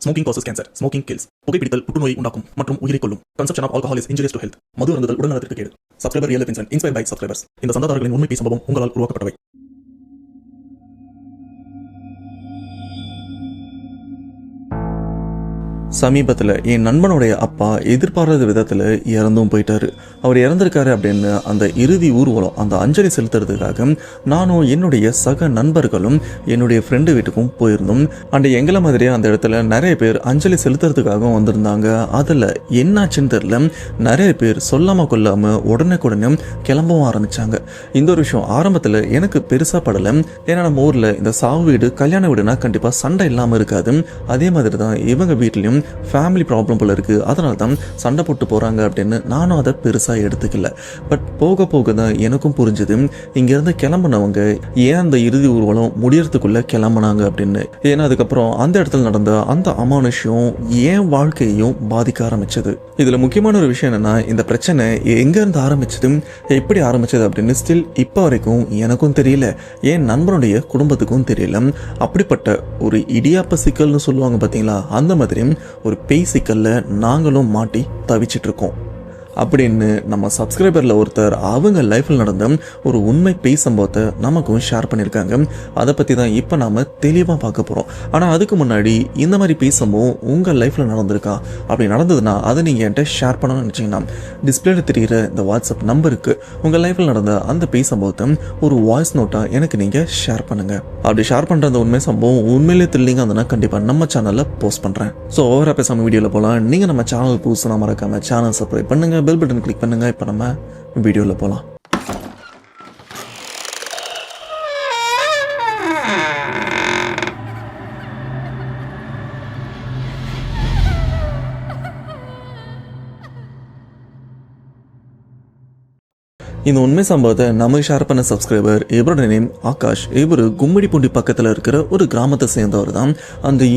Smoking causes cancer. Smoking kills. புகைப்பிடித்தல் புற்றுநோயை உண்டாக்கும் மற்றும் உயிரை கொல்லும். Consumption of alcohol is injurious to health. மது அருந்துதல் உடல்நலத்திற்கு கேடு. Subscriber Real Life Incident inspired by subscribers. இந்த சந்தாதாரர்களின் உண்மை சம்பவம் உங்களால் உருவாக்கப்பட்டவை. சமீபத்தில் என் நண்பனுடைய அப்பா எதிர்பாராத விதத்தில் இறந்தும் போயிட்டாரு. அவர் இறந்திருக்காரு அப்படின்னு அந்த இறுதி ஊர்வலம், அந்த அஞ்சலி செலுத்துறதுக்காக நானும் என்னுடைய சக நண்பர்களும் என்னுடைய ஃப்ரெண்டு வீட்டுக்கும் போயிருந்தோம். அண்ட் எங்களை மாதிரியே அந்த இடத்துல நிறைய பேர் அஞ்சலி செலுத்துறதுக்காகவும் வந்திருந்தாங்க. அதில் என்னாச்சுன்னு தெரியல, நிறைய பேர் சொல்லாமல் கொள்ளாமல் உடனே கிளம்பவும் ஆரம்பித்தாங்க. இந்த ஒரு விஷயம் ஆரம்பத்தில் எனக்கு பெருசாக படலை. ஏன்னா நம்ம ஊரில் இந்த சாவு வீடு கல்யாண வீடுனா கண்டிப்பாக சண்டை இல்லாமல் இருக்காது. அதே மாதிரி தான் இவங்க வீட்லேயும் ஃபேமிலி ப்ராப்ளம் போல இருக்கு, அதனால தான் சண்டை போட்டு போறாங்க அப்படின்னு நானும் அதை பெருசா எடுத்துக்கல. பட் போக போக தான் எனக்கும் புரிஞ்சது, இங்க இருந்து கிளம்புனவங்க ஏன் அந்த இறுதி ஊர்வலம் முடியறதுக்குள்ள கிளம்புனாங்க அப்படின்னு. ஏன்னா அதுக்கப்புறம் அந்த இடத்துல நடந்த அந்த அமானுஷ்யம் என் வாழ்க்கையையும் பாதிக்க ஆரம்பிச்சது. இதுல முக்கியமான ஒரு விஷயம் என்னன்னா, இந்த பிரச்சனை எங்க இருந்து ஆரம்பிச்சது, எப்படி ஆரம்பிச்சது அப்படின்னு ஸ்டில் இப்போ வரைக்கும் எனக்கும் தெரியல, என் நண்பனுடைய குடும்பத்துக்கும் தெரியல. அப்படிப்பட்ட ஒரு இடியாப்ப சிக்கல்னு சொல்லுவாங்க பாத்தீங்களா, அந்த மாதிரி ஒரு பேய் சிக்கல்ல நாங்களும் மாட்டி தவிச்சிட்டு இருக்கோம் அப்படின்னு நம்ம சப்ஸ்கிரைபரில் ஒருத்தர் அவங்க லைஃப்பில் நடந்த ஒரு உண்மை பேய் சம்பவத்தை நமக்கும் ஷேர் பண்ணியிருக்காங்க. அதை பற்றி தான் இப்போ நாம் தெளிவாக பார்க்க போகிறோம். ஆனால் அதுக்கு முன்னாடி இந்த மாதிரி பேய் சம்பவம் உங்கள் லைஃப்பில் நடந்திருக்கா, அப்படி நடந்ததுன்னா அதை நீங்கள் என்கிட்ட ஷேர் பண்ணணும்னு நினச்சிங்கன்னா டிஸ்பிளேல தெரிகிற இந்த வாட்ஸ்அப் நம்பருக்கு உங்கள் லைஃப்பில் நடந்த அந்த பேய் சம்பவத்தை ஒரு வாய்ஸ் நோட்டாக எனக்கு நீங்கள் ஷேர் பண்ணுங்கள். அப்படி ஷேர் பண்ணுற அந்த உண்மை சம்பவம் உண்மையிலே த்ரில்லிங்காக இருந்ததுன்னா கண்டிப்பாக நம்ம சேனலில் போஸ்ட் பண்ணுறேன். ஸோ ஓவராக பேசாமல் வீடியோவில் போகலாம். நீங்கள் நம்ம சேனல் புதுசுனா மறக்காமல் சேனல் சப்ஸ்கிரைப் பண்ணுங்கள், பெல் பட்டன் கிளிக் பண்ணுங்க. இப்போ நம்ம வீடியோல போலாம். இந்த உண்மை சம்பவத்தை நமக்கு ஷேர் பண்ண சப்ஸ்கிரைபர், இவரோட நேம் ஆகாஷ். இவர் கும்மிடிப்பூண்டி பக்கத்தில் இருக்கிற ஒரு கிராமத்தை சேர்ந்தவர் தான்.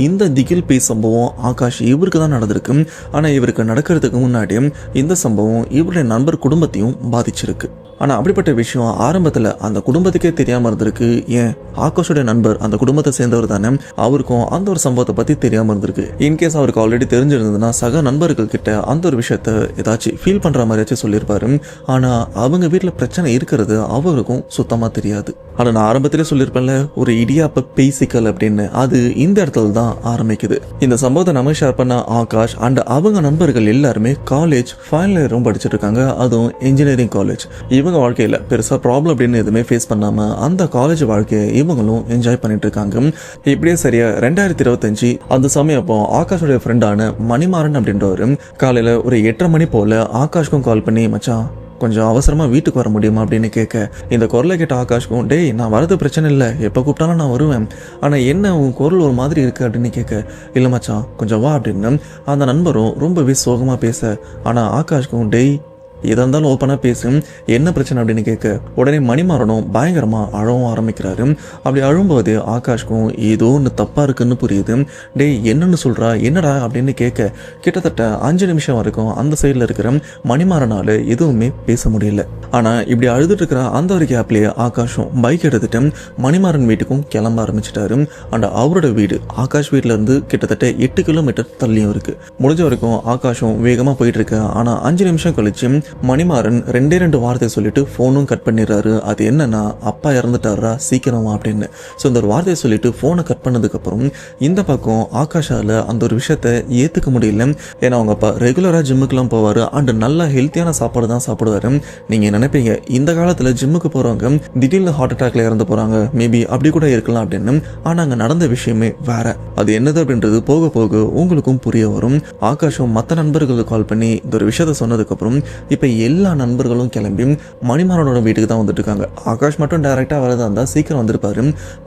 இந்த திகில் பேய் சம்பவம் ஆகாஷ் இவருக்கு தான் நடந்திருக்கு. ஆனால் இவருக்கு நடக்கிறதுக்கு முன்னாடி இந்த சம்பவம் இவருடைய நண்பர் குடும்பத்தையும் பாதிச்சிருக்கு. ஆனால் அப்படிப்பட்ட விஷயம் ஆரம்பத்தில் அந்த குடும்பத்துக்கே தெரியாமல் இருந்திருக்கு. ஏன் ஆகாஷோடைய நண்பர் அந்த குடும்பத்தை சேர்ந்தவர் தானே, அவருக்கும் அந்த ஒரு சம்பவத்தை பற்றி தெரியாமல் இருந்திருக்கு. இன்கேஸ் அவருக்கு ஆல்ரெடி தெரிஞ்சிருந்ததுன்னா சக நண்பர்கள் கிட்ட அந்த ஒரு விஷயத்த ஏதாச்சும் ஃபீல் பண்ணுற மாதிரியாச்சும் சொல்லியிருப்பாரு. ஆனால் அவங்க வீட்டில் பிரச்சனை இருக்கிறது அவருக்கும் சுத்தமாக தெரியாது. ஆனால் நான் ஆரம்பத்திலே சொல்லியிருப்பேன்ல, ஒரு இடியாப்ப பேய் சிக்கல் அப்படின்னு, அது இந்த இடத்துல தான் ஆரம்பிக்குது. இந்த சம்பவத்தை நம்ம ஷேர் பண்ண ஆகாஷ் அண்ட் அவங்க நண்பர்கள் எல்லாருமே காலேஜ் ஃபைனல் இயரும் படிச்சுட்டு இருக்காங்க, அதுவும் இன்ஜினியரிங் காலேஜ். இவங்க வாழ்க்கையில் பெருசாக ப்ராப்ளம் அப்படின்னு எதுவுமே ஃபேஸ் பண்ணாமல் அந்த காலேஜ் வாழ்க்கையை இவங்களும் என்ஜாய் பண்ணிட்டு இருக்காங்க. இப்படியே சரியா 2025 அந்த சமயம் அப்போ ஆகாஷோடைய ஃப்ரெண்டான மணிமாறன் அப்படின்றவர் காலையில் ஒரு 8:30 மணி போல் ஆகாஷ்க்கும் கால் பண்ணி, மச்சான் கொஞ்சம் அவசரமாக வீட்டுக்கு வர முடியுமா அப்படின்னு கேட்க, இந்த குரலை கேட்ட ஆகாஷ்க்கும், டேய் நான் வரது பிரச்சனை இல்லை, எப்போ கூப்பிட்டாலும் நான் வருவேன், ஆனால் என்ன உன் குரல் ஒரு மாதிரி இருக்குது அப்படின்னு கேட்க, இல்லை மச்சான் கொஞ்சம் வா அப்படின்னு அந்த நண்பரும் ரொம்பவே சோகமாக பேச, ஆனால் ஆகாஷ்க்கும், டேய் எதாக இருந்தாலும் ஓப்பனாக பேசும், என்ன பிரச்சனை அப்படின்னு கேட்க, உடனே மணிமாறனும் பயங்கரமாக அழவும் ஆரம்பிக்கிறாரு. அப்படி அழும்போது ஆகாஷ்க்கும் ஏதோ ஒன்று தப்பாக இருக்குன்னு புரியுது. டேய் என்னன்னு சொல்கிறா, என்னடா அப்படின்னு கேட்க, கிட்டத்தட்ட 5 நிமிஷம் வரைக்கும் அந்த சைடில் இருக்கிற மணிமாறனால் எதுவுமே பேச முடியல. ஆனால் இப்படி அழுதுட்டு இருக்கிற அந்த ஒரு கேப்லேயே ஆகாஷும் பைக் எடுத்துட்டு மணிமாறன் வீட்டுக்கும் கிளம்ப ஆரம்பிச்சிட்டாரு. அண்ட் அவரோட வீடு ஆகாஷ் வீட்டிலேருந்து கிட்டத்தட்ட 8 கிலோமீட்டர் தள்ளியும் இருக்குது. முடிஞ்ச வரைக்கும் ஆகாஷும் வேகமாக போயிட்டு இருக்கு. ஆனால் 5 நிமிஷம் கழிச்சு மணிமாறன் 2 வார்த்தை சொல்லிட்டு ஃபோனும் கட் பண்ணிடுறாரு. அது என்னன்னா, அப்பா இறந்துட்டாரா சீக்கிரமா அப்படின்னு. ஸோ இந்த ஒரு வார்த்தையை சொல்லிட்டு ஃபோனை கட் பண்ணதுக்கப்புறம் இந்த பக்கம் ஆகாஷால அந்த ஒரு விஷயத்த ஏற்றுக்க முடியல. ஏன்னா அவங்க அப்பா ரெகுலராக ஜிம்முக்குலாம் போவார் அண்ட் நல்லா ஹெல்த்தியான சாப்பாடு தான் சாப்பிடுவார். நீங்கள் நினைப்பீங்க இந்த காலத்தில் ஜிம்முக்கு போகிறவங்க திடீர்னு ஹார்ட் அட்டாக்ல இறந்து போகிறாங்க, மேபி அப்படி கூட இருக்கலாம் அப்படின்னு. ஆனால் அங்கே நடந்த விஷயமே வேற. அது என்னது அப்படின்றது போக போக உங்களுக்கும் புரிய வரும். ஆகாஷும் மற்ற நண்பர்களுக்கு கால் பண்ணி இந்த ஒரு விஷயத்த சொன்னதுக்கப்புறம் இப்போ எல்லா நண்பர்களும் கிளம்பி மணிமாறனோட வீட்டுக்கு தான் வந்துட்டு இருக்காங்க. ஆகாஷ் மட்டும் டைரக்டா வரதா இருந்தா சீக்கிரம் வந்திருப்பாரு.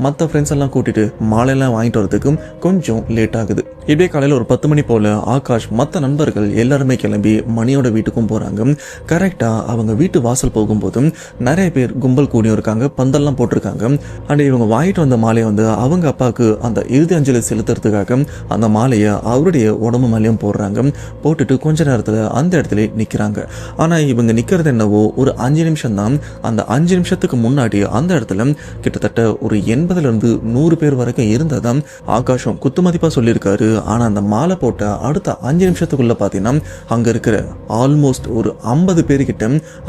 மற்ற ஃப்ரெண்ட்ஸ் எல்லாம் கூட்டிட்டு மாலையெல்லாம் வாங்கிட்டு வரதுக்கு கொஞ்சம் லேட் ஆகுது. இப்படியே காலையில் ஒரு 10 மணி போல ஆகாஷ் மற்ற நண்பர்கள் எல்லாருமே கிளம்பி மணியோட வீட்டுக்கும் போறாங்க. கரெக்டா அவங்க வீட்டு வாசல் போகும்போதும் நிறைய பேர் கும்பல் கூடியும் இருக்காங்க, பந்தல்லாம் போட்டிருக்காங்க. அண்ட் இவங்க வாங்கிட்டு வந்த மாலையை வந்து அவங்க அப்பாவுக்கு அந்த இறுதி அஞ்சலி செலுத்துறதுக்காக அந்த மாலையை அவருடைய உடம்பு மேலேயும் போடுறாங்க. போட்டுட்டு கொஞ்ச நேரத்தில் அந்த இடத்துல நிற்கிறாங்க. ஆனா இவங்க நிக்கிறது என்னவோ ஒரு 5 நிமிஷம் தான். அந்த 5 நிமிஷத்துக்கு முன்னாடி அந்த இடத்துல கிட்டத்தட்ட ஒரு 80 to 100 பேர் வரைக்கும் இருந்ததான் ஆகாஷும் குத்துமதிப்பா சொல்லியிருக்காரு. ஆனா அந்த மாலை போட்ட அடுத்த 5 நிமிஷத்துக்குள்ள பாத்தீங்கன்னா அங்க இருக்கிற ஆல்மோஸ்ட் ஒரு 50 பேர்கிட்ட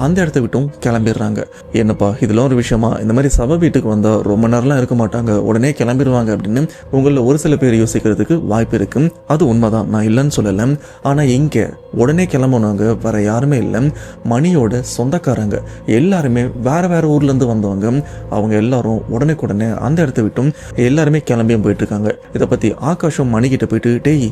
அந்த இடத்த விட்டும் கிளம்பிடுறாங்க. என்னப்பா இதெல்லாம் ஒரு விஷயமா? இந்த மாதிரி சபை வீட்டுக்கு வந்தா ரொம்ப நேரம்லாம் இருக்க மாட்டாங்க, உடனே கிளம்பிடுவாங்க அப்படின்னு உங்கள ஒரு சில பேர் யோசிக்கிறதுக்கு வாய்ப்பு இருக்கு. அது உண்மைதான், நான் இல்லைன்னு சொல்லல. ஆனா இங்க உடனே கிளம்புனவங்க வேற யாருமே இல்லை, மணியோட சொந்தக்காரங்க. எல்லாருமே வேற வேற ஊர்ல இருந்து வந்தவங்க. அவங்க எல்லாரும் உடனே அந்த இடத்த விட்டும் எல்லாருமே கிளம்பியும் போயிட்டு இருக்காங்க. இதை பத்தி ஆகாஷும் மணிக்கிட்ட போயிட்டு, டேய்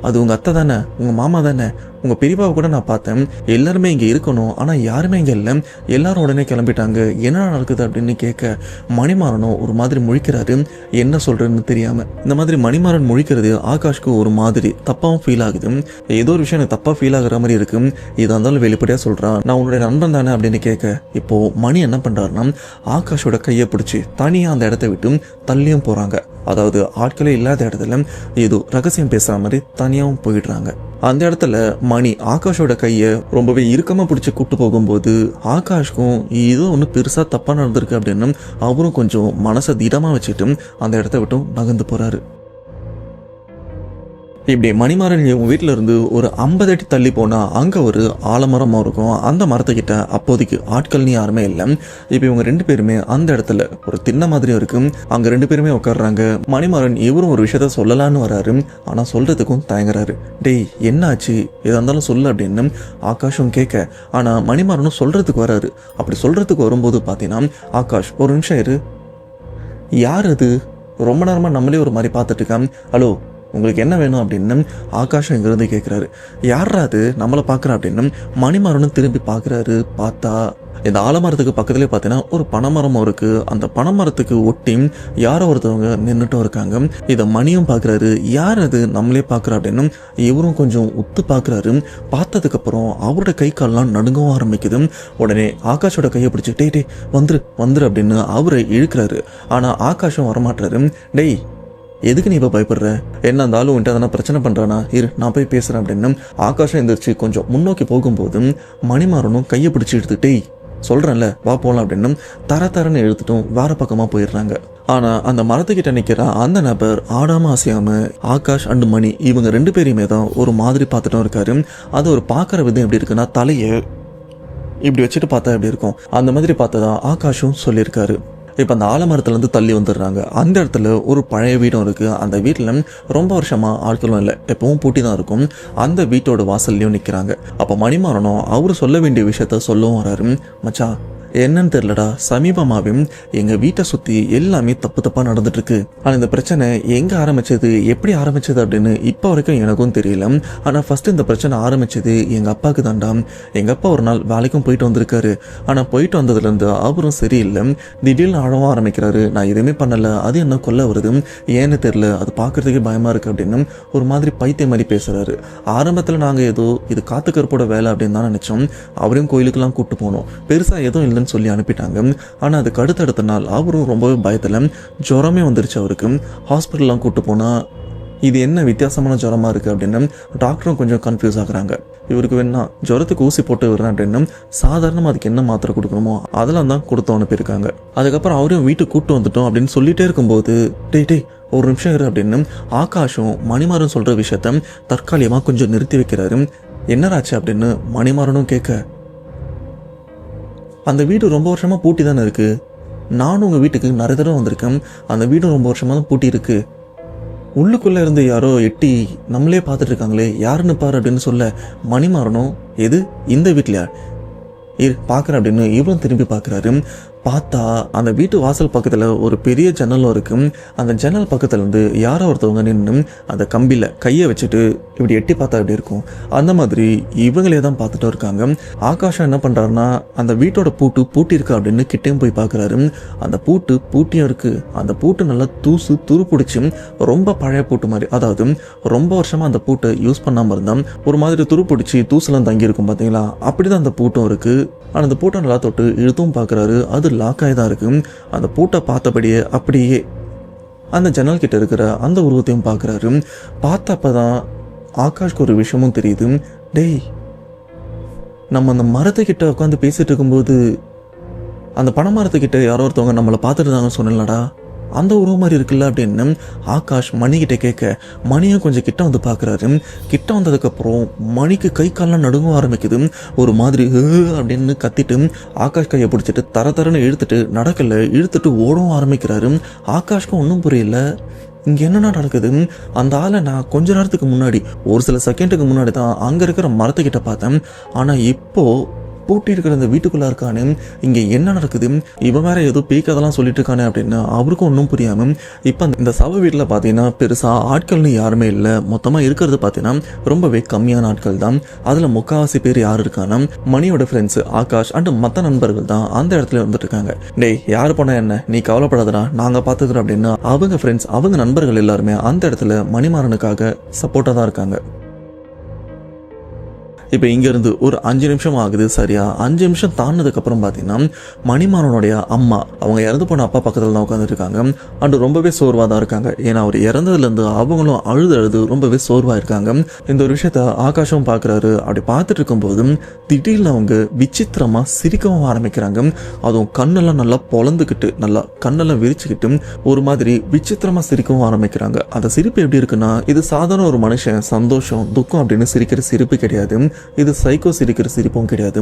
அது உங்க அத்தை தானே, உங்க மாமா தானே, உங்க பெரியப்பாவை கூட நான் பார்த்தேன், எல்லாருமே இங்க இருக்கணும், ஆனா யாருமே இங்க இல்லை, எல்லாரும் உடனே கிளம்பிட்டாங்க, என்ன நடக்குது அப்படின்னு கேட்க மணிமாறனும் ஒரு மாதிரி முழிக்கிறாரு, என்ன சொல்றேன்னு தெரியாம. இந்த மாதிரி மணிமாறன் முழிக்கிறது ஆகாஷ்க்கு ஒரு மாதிரி தப்பாவும் ஃபீல் ஆகுது. ஏதோ ஒரு விஷயம் எனக்கு தப்பா ஃபீல் ஆகுற மாதிரி இருக்கு, இதா இருந்தாலும் வெளிப்படையா சொல்றான், நான் உன்னுடைய நண்பன் தானே அப்படின்னு கேட்க இப்போ மணி என்ன பண்றாருன்னா ஆகாஷோட கையை பிடிச்சி தனியா அந்த இடத்த விட்டு தள்ளியும் போறாங்க. அதாவது ஆட்களே இல்லாத இடத்துல ஏதோ ரகசியம் பேசுற மாதிரி தனியாவும் போயிடுறாங்க. அந்த இடத்துல மணி ஆகாஷோட கையை ரொம்பவே இறுக்கமா பிடிச்சி கூட்டு போகும்போது ஆகாஷ்க்கும் ஏதோ ஒன்று பெருசா தப்பா நடந்திருக்கு அப்படின்னு அவரும் கொஞ்சம் மனசை திடமா வச்சுட்டு அந்த இடத்த விட்டும் நகர்ந்து போறாரு. இப்படி மணிமாறன் வீட்டில இருந்து ஒரு 50 அடி தள்ளி போனா அங்க ஒரு ஆலமரமா இருக்கும். அந்த மரத்துக்கிட்ட அப்போதைக்கு ஆட்கள்னு யாருமே இல்லை. இப்ப இவங்க 2 பேருமே அந்த இடத்துல ஒரு திண்ணை மாதிரியும் இருக்கு, அங்க 2 பேருமே உட்காடுறாங்க. மணிமாறன் இவரும் ஒரு விஷயத்த சொல்லலான்னு வராரு, ஆனா சொல்றதுக்கும் தயங்குறாரு. டேய் என்ன ஆச்சு, எதா இருந்தாலும் சொல்லு அப்படின்னு ஆகாஷும் கேட்க, ஆனா மணிமாறனும் சொல்றதுக்கு வராரு. அப்படி சொல்றதுக்கு வரும்போது பாத்தீங்கன்னா ஆகாஷ் ஒரு நிமிஷம் இரு, யார் அது, ரொம்ப நேரமா நம்மளே ஒரு மாதிரி பார்த்துட்டு இருக்கான், ஹலோ உங்களுக்கு என்ன வேணும் அப்படின்னு ஆகாஷம் இங்கிருந்து கேட்குறாரு. யாரா அது நம்மளை பார்க்குறா அப்படின்னு மணிமாறனும் திரும்பி பார்க்குறாரு. பார்த்தா இந்த ஆலமரத்துக்கு பக்கத்துலேயே பார்த்தீங்கன்னா ஒரு பனைமரமும் இருக்கு. அந்த பனைமரத்துக்கு ஒட்டி யாரோ ஒருத்தவங்க நின்றுட்டும் இருக்காங்க. இதை மணியும் பார்க்குறாரு, யார் அது நம்மளே பார்க்குறா அப்படின்னு இவரும் கொஞ்சம் உத்து பார்க்குறாரு. பார்த்ததுக்கப்புறம் அவரோட கை கால்லாம் நடுங்கவும் ஆரம்பிக்குது. உடனே ஆகாஷோட கையை பிடிச்சி டேய் வந்துரு அப்படின்னு அவரை இழுக்கிறாரு. ஆனால் ஆகாஷம் வரமாட்டாரு. டேய் எதுக்கு நீ இப்போ பயப்படுற, என்ன அந்த ஆளு வந்துட்டு அதனால் பிரச்சனை பண்ணுறானா, இரு நான் போய் பேசுகிறேன் அப்படின்னு ஆகாஷம் எந்திரிச்சு கொஞ்சம் முன்னோக்கி போகும்போது மணிமாறனும் கையை பிடிச்சி எடுத்துட்டே சொல்கிறேன்ல வா போகலாம் அப்படின்னு தரன்னு எழுத்துட்டும் வேற பக்கமாக போயிடுறாங்க. ஆனால் அந்த மரத்துக்கிட்ட நிற்கிற அந்த நபர் ஆடாமல் அசையாமல் ஆகாஷ் அண்டு மணி இவங்க 2 பேரையுமே தான் ஒரு மாதிரி பார்த்துட்டும் இருக்காரு. அது ஒரு பார்க்குற விதம் எப்படி இருக்குன்னா தலையை இப்படி வச்சுட்டு பார்த்தா எப்படி இருக்கும் அந்த மாதிரி பார்த்ததான் ஆகாஷும் சொல்லியிருக்காரு. இப்போ அந்த ஆலமரத்துலேருந்து தள்ளி வந்துடுறாங்க. அந்த இடத்துல ஒரு பழைய வீடும் இருக்குது. அந்த வீட்டில் ரொம்ப வருஷமாக ஆட்களும் இல்லை, எப்பவும் பூட்டி தான் இருக்கும். அந்த வீட்டோட வாசல்லையும் நிற்கிறாங்க. அப்போ மணிமாறனும் அவர் சொல்ல வேண்டிய விஷயத்த சொல்லவும் வராரு. மச்சான் என்னன்னு தெரியலடா, சமீபமாவே எங்க வீட்டை சுத்தி எல்லாமே தப்பா நடந்துட்டு இருக்கு. ஆனா இந்த பிரச்சனை எங்க ஆரம்பிச்சது, எப்படி ஆரம்பிச்சது அப்படின்னு இப்ப வரைக்கும் எனக்கும் தெரியல. ஆனா ஃபர்ஸ்ட் இந்த பிரச்சனை ஆரம்பிச்சது எங்க அப்பாவுக்கு தாண்டா. எங்க அப்பா ஒரு நாள் வேலைக்கும் போயிட்டு வந்திருக்காரு. ஆனா போயிட்டு வந்ததுல இருந்து அவரும் சரியில்லை, திடீர்னு ஆழவும் ஆரம்பிக்கிறாரு. நான் எதுவுமே பண்ணல, அது என்ன கொல்ல வருது, ஏன்னு தெரியல, அது பாக்குறதுக்கே பயமா இருக்கு அப்படின்னு ஒரு மாதிரி பைத்தியம் மாதிரி பேசுறாரு. ஆரம்பத்துல நாங்க ஏதோ இது காத்துக்கருப்போட வேலை அப்படின்னு தான் நினைச்சோம். அவரையும் கோயிலுக்கெல்லாம் கூட்டு போனோம், பெருசா எதுவும் இல்லை சொல்லி அனுப்பிட்டாங்க. ஆனா அதுக்கு அடுத்தடுத்த நாள் அவரும் ரொம்பவே பயத்துல ஜுரமே வந்துருச்சு அவருக்கு. ஹாஸ்பிட்டல்லாம் கூட்டு போனா இது என்ன வித்தியாசமான ஜுரமா இருக்கு அப்படின்னு டாக்டரும் கொஞ்சம் கன்ஃபியூஸ் ஆகுறாங்க. இவருக்கு வேணா ஜுரத்துக்கு ஊசி போட்டு விடுறேன் அப்படின்னு சாதாரணமாக அதுக்கு என்ன மாத்திரை கொடுக்கணுமோ அதெல்லாம் தான் கொடுத்து அனுப்பியிருக்காங்க. அதுக்கப்புறம் அவரையும் வீட்டுக்கு கூப்பிட்டு வந்துட்டோம் அப்படின்னு சொல்லிட்டே இருக்கும்போது டேய் ஒரு நிமிஷம் இரு அப்படின்னு ஆகாஷும் மணிமாறன் சொல்ற விஷயத்த தற்காலிகமா கொஞ்சம் நிறுத்தி வைக்கிறாரு. என்னராச்சு அப்படின்னு மணிமாறனும் கேட்க, அந்த வீடு ரொம்ப வருஷமா பூட்டி தானே இருக்கு, நானும் உங்க வீட்டுக்கு நிறைய தடவை வந்திருக்கேன், அந்த வீடும் ரொம்ப வருஷமா தான் பூட்டி இருக்கு, உள்ளுக்குள்ள இருந்து யாரோ எட்டி நம்மளே பார்த்துட்டு இருக்காங்களே, யாருன்னு பாரு அப்படின்னு சொல்ல மணிமாறனும் எது இந்த வீட்லயா பார்க்குறேன் அப்படின்னு இவரும் திரும்பி பார்க்குறாரு. பார்த்தா அந்த வீட்டு வாசல் பக்கத்தில் ஒரு பெரிய ஜன்னலும் இருக்கு. அந்த ஜன்னல் பக்கத்துலேருந்து யாரோ ஒருத்தவங்க நின்று அந்த கம்பியில் கையை வச்சுட்டு இப்படி எட்டி பார்த்தா எப்படி இருக்கும் அந்த மாதிரி இவங்களே தான் பார்த்துட்டு இருக்காங்க. ஆகாஷம் என்ன பண்ணுறாருன்னா அந்த வீட்டோட பூட்டு பூட்டி இருக்கா அப்படின்னு கிட்டேயும் போய் பார்க்குறாரு. அந்த பூட்டு பூட்டியும் இருக்கு. அந்த பூட்டு நல்லா தூசு துரு பிடிச்சி ரொம்ப பழைய பூட்டு மாதிரி, அதாவது ரொம்ப வருஷமாக அந்த பூட்டை யூஸ் பண்ணாமல் இருந்தால் ஒரு மாதிரி துரு பிடிச்சி தூசுலாம் தங்கியிருக்கும் பார்த்தீங்களா, அப்படி தான் அந்த பூட்டும் இருக்குது. ஆனால் அந்த பூட்டை நல்லா தொட்டு இழுத்தும் பார்க்குறாரு, அது லாக்காகி தான் இருக்கு. அந்த பூட்டை பார்த்தபடியே அப்படியே அந்த ஜன்னல் கிட்ட இருக்கிற அந்த உருவத்தையும் பார்க்குறாரு. பார்த்தப்பதான் ஆகாஷ்க்கு ஒரு விஷயமும் தெரியுது. டேய் நம்ம அந்த மரத்துக்கிட்ட உட்காந்து பேசிட்டு இருக்கும்போது அந்த பனைமரத்துக்கிட்ட யாரோ ஒருத்தவங்க நம்மளை பார்த்துட்டு இருந்தாங்கன்னு சொன்னலடா, அந்த உருவம் மாதிரி இருக்குல்ல அப்படின்னு ஆகாஷ் மணிக்கிட்ட கேட்க, மணியும் கொஞ்சம் கிட்ட வந்து பார்க்குறாரு. கிட்ட வந்ததுக்கப்புறம் மணிக்கு கை கால்லாம் நடுங்க ஆரம்பிக்குது. ஒரு மாதிரி அப்படின்னு கத்திட்டு ஆகாஷ் கையை பிடிச்சிட்டு தரன்னு இழுத்துட்டு இழுத்துட்டு ஓடவும் ஆரம்பிக்கிறாரு. ஆகாஷ்க்கும் ஒன்றும் புரியல, இங்கே என்னென்ன நடக்குது. அந்த ஆளை நான் கொஞ்ச நேரத்துக்கு முன்னாடி, ஒரு சில செகண்டுக்கு முன்னாடி தான் அங்கே இருக்கிற மரத்துக்கிட்ட பார்த்தேன். ஆனால் இப்போது பூட்டி இருக்கிற அந்த வீட்டுக்குள்ளே இருக்கானு, இங்கே என்ன நடக்குது, இவன் வேற ஏதோ பேக்கதெல்லாம் சொல்லிட்டு இருக்கானே அப்படின்னு அவருக்கும் ஒன்றும் புரியாமல் இப்போ இந்த சவ வீட்டில் பார்த்தீங்கன்னா பெருசாக ஆட்கள்னு யாருமே இல்லை. மொத்தமாக இருக்கிறது பார்த்தீங்கன்னா ரொம்பவே கம்மியான ஆட்கள் தான். அதில் முக்கால்வாசி பேர் யார் இருக்கானா மணியோட ஃப்ரெண்ட்ஸ் ஆகாஷ் அண்ட் மற்ற நண்பர்கள் தான் அந்த இடத்துல வந்துட்டு இருக்காங்க. டேய் யார் போனால் என்ன, நீ கவலைப்படாதடா, நாங்கள் பார்த்துக்கிறோம் அப்படின்னு அவங்க ஃப்ரெண்ட்ஸ் அவங்க நண்பர்கள் எல்லாருமே அந்த இடத்துல மணிமாறனுக்காக சப்போர்ட்டாக தான் இருக்காங்க. இப்போ இங்கேருந்து ஒரு 5 நிமிஷம் ஆகுது. சரியா 5 நிமிஷம் தாண்டினதுக்கப்புறம் பார்த்தீங்கன்னா மணிமாறனுடைய அம்மா அவங்க இறந்து போன அப்பா பக்கத்தில் தான் உட்காந்துருக்காங்க. அண்டு ரொம்பவே சோர்வாக தான் இருக்காங்க. ஏன்னா அவர் இறந்ததுலேருந்து அவங்களும் அழுது ரொம்பவே சோர்வாக இருக்காங்க. இந்த ஒரு விஷயத்த ஆகாஷும் பார்க்குறாரு. அப்படி பார்த்துட்டு இருக்கும்போது திடீர்னு அவங்க விசித்திரமாக சிரிக்கவும் ஆரம்பிக்கிறாங்க. அதுவும் கண்ணெல்லாம் நல்லா பொழந்துக்கிட்டு, நல்லா கண்ணெல்லாம் விரிச்சுக்கிட்டு ஒரு மாதிரி விசித்திரமாக சிரிக்கவும் ஆரம்பிக்கிறாங்க. அந்த சிரிப்பு எப்படி இருக்குன்னா, இது சாதாரண ஒரு மனுஷன் சந்தோஷம் துக்கம் அப்படின்னு சிரிக்கிற சிரிப்பு கிடையாது. இது சைக்கோ சிரிக்கிற சிரிப்பும் கிடையாது.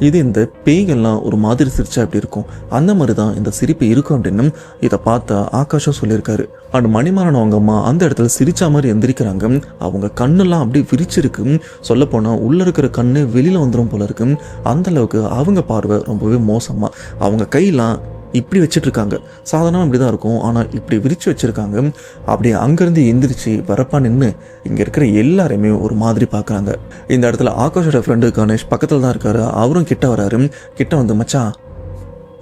இது இந்த பேய்கள்லாம் ஒரு மாதிரி சிரிச்சா எப்படி இருக்கும், அந்த மாதிரி தான் இந்த சிரிப்பு இருக்கும் அப்படின்னு இதை பார்த்த ஆகாஷும் சொல்லியிருக்காரு. அண்ட் மணிமாறன் அவங்க அம்மா அந்த இடத்துல சிரிச்சா மாதிரி எந்திரிக்கிறாங்க. அவங்க கண்ணெல்லாம் அப்படி விரிச்சிருக்கு. சொல்லப்போனால் உள்ள இருக்கிற கண்ணு வெளியில் வந்துடும் போல இருக்கு. அந்த அளவுக்கு அவங்க பார்வை ரொம்பவே மோசமாக. அவங்க கையெல்லாம் இப்படி வச்சுட்டு இருக்காங்க. சாதாரணமாக இப்படி தான் இருக்கும், ஆனால் இப்படி விரிச்சு வச்சுருக்காங்க. அப்படி அங்கேருந்து எந்திரிச்சு வரப்பா நின்று இங்கே இருக்கிற எல்லாருமே ஒரு மாதிரி பார்க்குறாங்க. இந்த இடத்துல ஆகாஷோட ஃப்ரெண்டு கணேஷ் பக்கத்தில் தான் இருக்காரு. அவரும் கிட்ட வராரு. கிட்ட வந்து மச்சான்,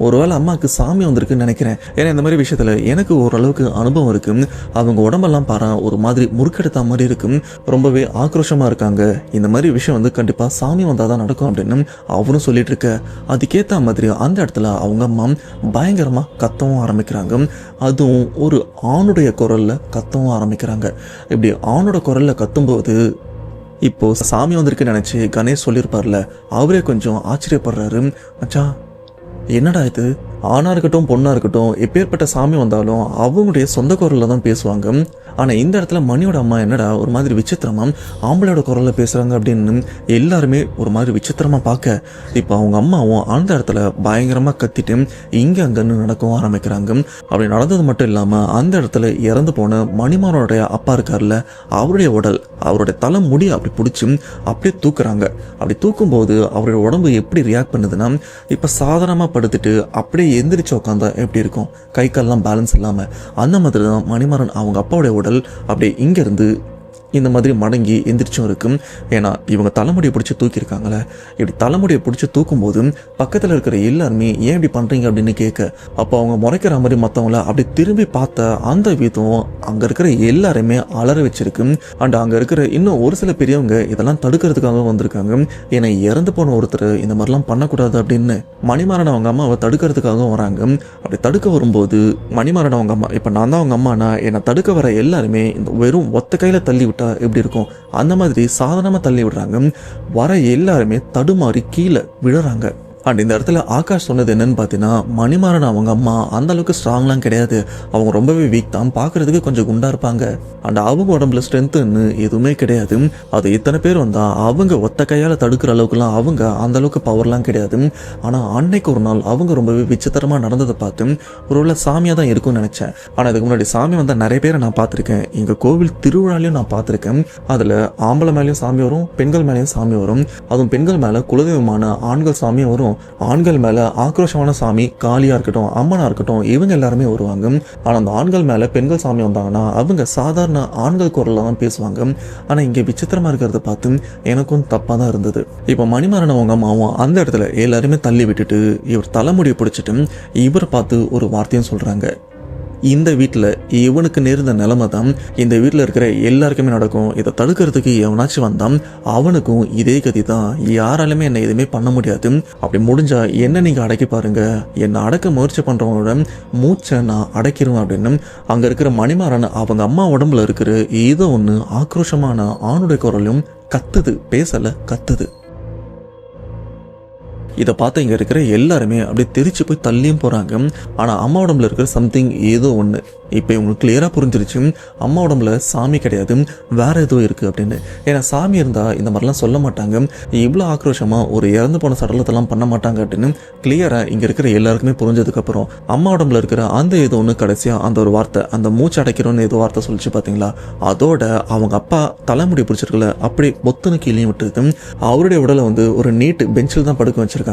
ஒருவேளை அம்மாவுக்கு சாமி வந்திருக்குன்னு நினைக்கிறேன். ஏன்னா இந்த மாதிரி விஷயத்தில் எனக்கு ஓரளவுக்கு அனுபவம் இருக்குது. அவங்க உடம்பெல்லாம் பாரு ஒரு மாதிரி முறுக்கெடுத்த மாதிரி இருக்கும். ரொம்பவே ஆக்ரோஷமாக இருக்காங்க. இந்த மாதிரி விஷயம் வந்து கண்டிப்பாக சாமி வந்தால் தான் நடக்கும் அப்படின்னு அவரும் சொல்லிட்டு இருக்க, அதுக்கேற்ற மாதிரி அந்த இடத்துல அவங்க அம்மா பயங்கரமாக கத்தவும் ஆரம்பிக்கிறாங்க. அதுவும் ஒரு ஆணுடைய குரலில் கத்தவும் ஆரம்பிக்கிறாங்க. இப்படி ஆணோட குரலில் கத்தும்போது இப்போ சாமி வந்திருக்குன்னு நினச்சி கணேஷ் சொல்லியிருப்பார்ல, அவரே கொஞ்சம் ஆச்சரியப்படுறாரு. மச்சான் என்னடா இது, ஆணாக இருக்கட்டும் பொண்ணாக இருக்கட்டும் எப்பேற்பட்ட சாமி வந்தாலும் அவங்களுடைய சொந்த குரலில் தான் பேசுவாங்க. ஆனால் இந்த இடத்துல மணியோட அம்மா என்னடா ஒரு மாதிரி விசித்திரமாக ஆம்பளையோட குரலில் பேசுகிறாங்க அப்படின்னு எல்லாருமே ஒரு மாதிரி விசித்திரமாக பார்க்க, இப்போ அவங்க அம்மாவும் அந்த இடத்துல பயங்கரமாக கத்திட்டு இங்கே அங்கன்னு நடக்கவும் ஆரம்பிக்கிறாங்க. அப்படி நடந்தது மட்டும் இல்லாமல் அந்த இடத்துல இறந்து போன மணிமாறனுடைய அப்பா இருக்கார்ல, அவருடைய உடல் அவருடைய தலை முடி அப்படி பிடிச்சி அப்படியே தூக்குறாங்க. அப்படி தூக்கும்போது அவருடைய உடம்பு எப்படி ரியாக்ட் பண்ணுதுன்னா, இப்போ சாதாரணமாக படுத்துட்டு அப்படியே எந்திரிச்சு உட்காந்தா எப்படி இருக்கும், கை கால்லாம் பேலன்ஸ் இல்லாமல், அந்த மாதிரி தான் மணிமாறன் அவங்க அப்பாவுடைய உடல் அப்படியே இங்கேருந்து இந்த மாதிரி மடங்கி எந்திரிச்சும் இருக்கும். ஏன்னா இவங்க தலைமுடியை பிடிச்சி தூக்கியிருக்காங்களே, இப்படி தலைமுடியை பிடிச்சி தூக்கும்போது பக்கத்தில் இருக்கிற எல்லாருமே ஏன் இப்படி பண்ணுறீங்க அப்படின்னு கேட்க, அப்போ அவங்க முறைக்கிற மாதிரி மற்றவங்கள அப்படி திரும்பி பார்த்த அந்த விதம் அங்கே இருக்கிற எல்லாருமே அலற வச்சிருக்கு. அண்ட் அங்கே இருக்கிற இன்னும் ஒரு சில பெரியவங்க இதெல்லாம் தடுக்கிறதுக்காக வந்திருக்காங்க. ஏன்னா இறந்து போன ஒருத்தர் இந்த மாதிரிலாம் பண்ணக்கூடாது அப்படின்னு மணிமாறன் அவங்க அம்மாவை தடுக்கிறதுக்காக வராங்க. அப்படி தடுக்க வரும்போது மணிமாறன் அவங்க அம்மா, இப்போ நான் தான் அவங்க அம்மானா என்னை தடுக்க வர எல்லாருமே இந்த வெறும் ஒத்த கையில் தள்ளி விட்டா எப்படி இருக்கும், அந்த மாதிரி சாதாரணமாக தள்ளி விடுறாங்க. வர எல்லாருமே தடுமாறி கீழே விழுறாங்க. அண்ட் இந்த இடத்துல ஆகாஷ் சொன்னது என்னன்னு பார்த்தீங்கன்னா, மணிமாறன் அவங்க அம்மா அந்த அளவுக்கு ஸ்ட்ராங்லாம் கிடையாது, அவங்க ரொம்பவே வீக் தான், பார்க்கறதுக்கு கொஞ்சம் குண்டா இருப்பாங்க. அண்ட் அவங்க உடம்புல ஸ்ட்ரென்த்துன்னு எதுவுமே கிடையாது. அது இத்தனை பேர் வந்தால் அவங்க ஒத்த கையால் தடுக்கிற அளவுக்குலாம் அவங்க அந்த அளவுக்கு பவர்லாம் கிடையாது. ஆனால் அன்னைக்கு ஒரு நாள் அவங்க ரொம்பவே விசித்திரமாக நடந்ததை பார்த்து ஒருவேளை சாமியாக தான் இருக்கும்னு நினச்சேன். ஆனால் அதுக்கு முன்னாடி சாமி வந்தால் நிறைய பேரை நான் பார்த்துருக்கேன். எங்கள் கோவில் திருவிழாலையும் நான் பார்த்துருக்கேன். அதில் ஆம்பளை மேலேயும் சாமி வரும், பெண்கள் மேலேயும் சாமி வரும். அதுவும் பெண்கள் மேலே குலதெய்வமான ஆண்கள் சாமியும் வரும். ஆண்கள் மேல ஆக்ரோஷமான சாமி, காளியா இருக்கட்டும் அம்மனா இருக்கட்டும் இவங்க எல்லாருமே வருவாங்க. ஆனா அந்த ஆண்கள் மேல பெண்கள் சாமி வந்தாங்கன்னா அவங்க சாதாரண ஆண்கள் குரல்ல தான் பேசுவாங்க. ஆனா இங்க விசித்திரமா இருக்கிறத பார்த்து எனக்கும் தப்பா தான் இருந்தது. இப்ப மணிமாறன் அவங்க அம்மாவும் அந்த இடத்துல எல்லாருமே தள்ளி விட்டுட்டு இவர் தலைமுடியை பிடிச்சிட்டு இவரை பார்த்து ஒரு வார்த்தையும் சொல்றாங்க, இந்த வீட்டில் இவனுக்கு நேர்ந்த நிலைமை தான் இந்த வீட்டில் இருக்கிற எல்லாருக்குமே நடக்கும். இதை தடுக்கிறதுக்கு எவனாச்சும் வந்தான் அவனுக்கும் இதே கதி தான். யாராலுமே என்னை எதுவுமே பண்ண முடியாது. அப்படி முடிஞ்சா என்ன நீங்கள் அடக்கி பாருங்க, என்னை அடக்க முயற்சி பண்ணுறவங்களோட மூச்சை நான் அடைக்கிறேன் அப்படின்னு அங்கே இருக்கிற மணிமாறன் அவங்க அம்மா உடம்புல இருக்கிற ஏதோ ஒன்று ஆக்ரோஷமான ஆணுடைய குரலும் கத்துது, பேசலை கத்துது. இதை பார்த்து இங்கே இருக்கிற எல்லாருமே அப்படியே தெரிச்சு போய் தள்ளியும் போகிறாங்க. ஆனால் அம்மா உடம்புல இருக்கிற சம்திங் ஏதோ ஒன்று இப்போ இவங்களுக்கு கிளியராக புரிஞ்சிருச்சு. அம்மா உடம்புல சாமி கிடையாது, வேற ஏதோ இருக்குது அப்படின்னு. ஏன்னா சாமி இருந்தால் இந்த மாதிரிலாம் சொல்ல மாட்டாங்க, இவ்வளோ ஆக்ரோஷமாக ஒரு இறந்து போன சடலத்தெல்லாம் பண்ண மாட்டாங்க அப்படின்னு கிளியராக இங்கே இருக்கிற எல்லாருக்குமே புரிஞ்சதுக்கப்புறம் அம்மா உடம்புல இருக்கிற அந்த ஏதோ ஒன்று கடைசியாக அந்த ஒரு வார்த்தை, அந்த மூச்சு அடைக்கிறோன்னு ஏதோ வார்த்தை சொல்லிச்சு பார்த்தீங்களா, அதோட அவங்க அப்பா தலைமுடி பிடிச்சிருக்கல அப்படி பொத்துன்னு கீழே விட்டுது. அவருடைய உடலை ஒரு நீட் பெஞ்சில் தான் படுக்க வச்சிருக்காங்க.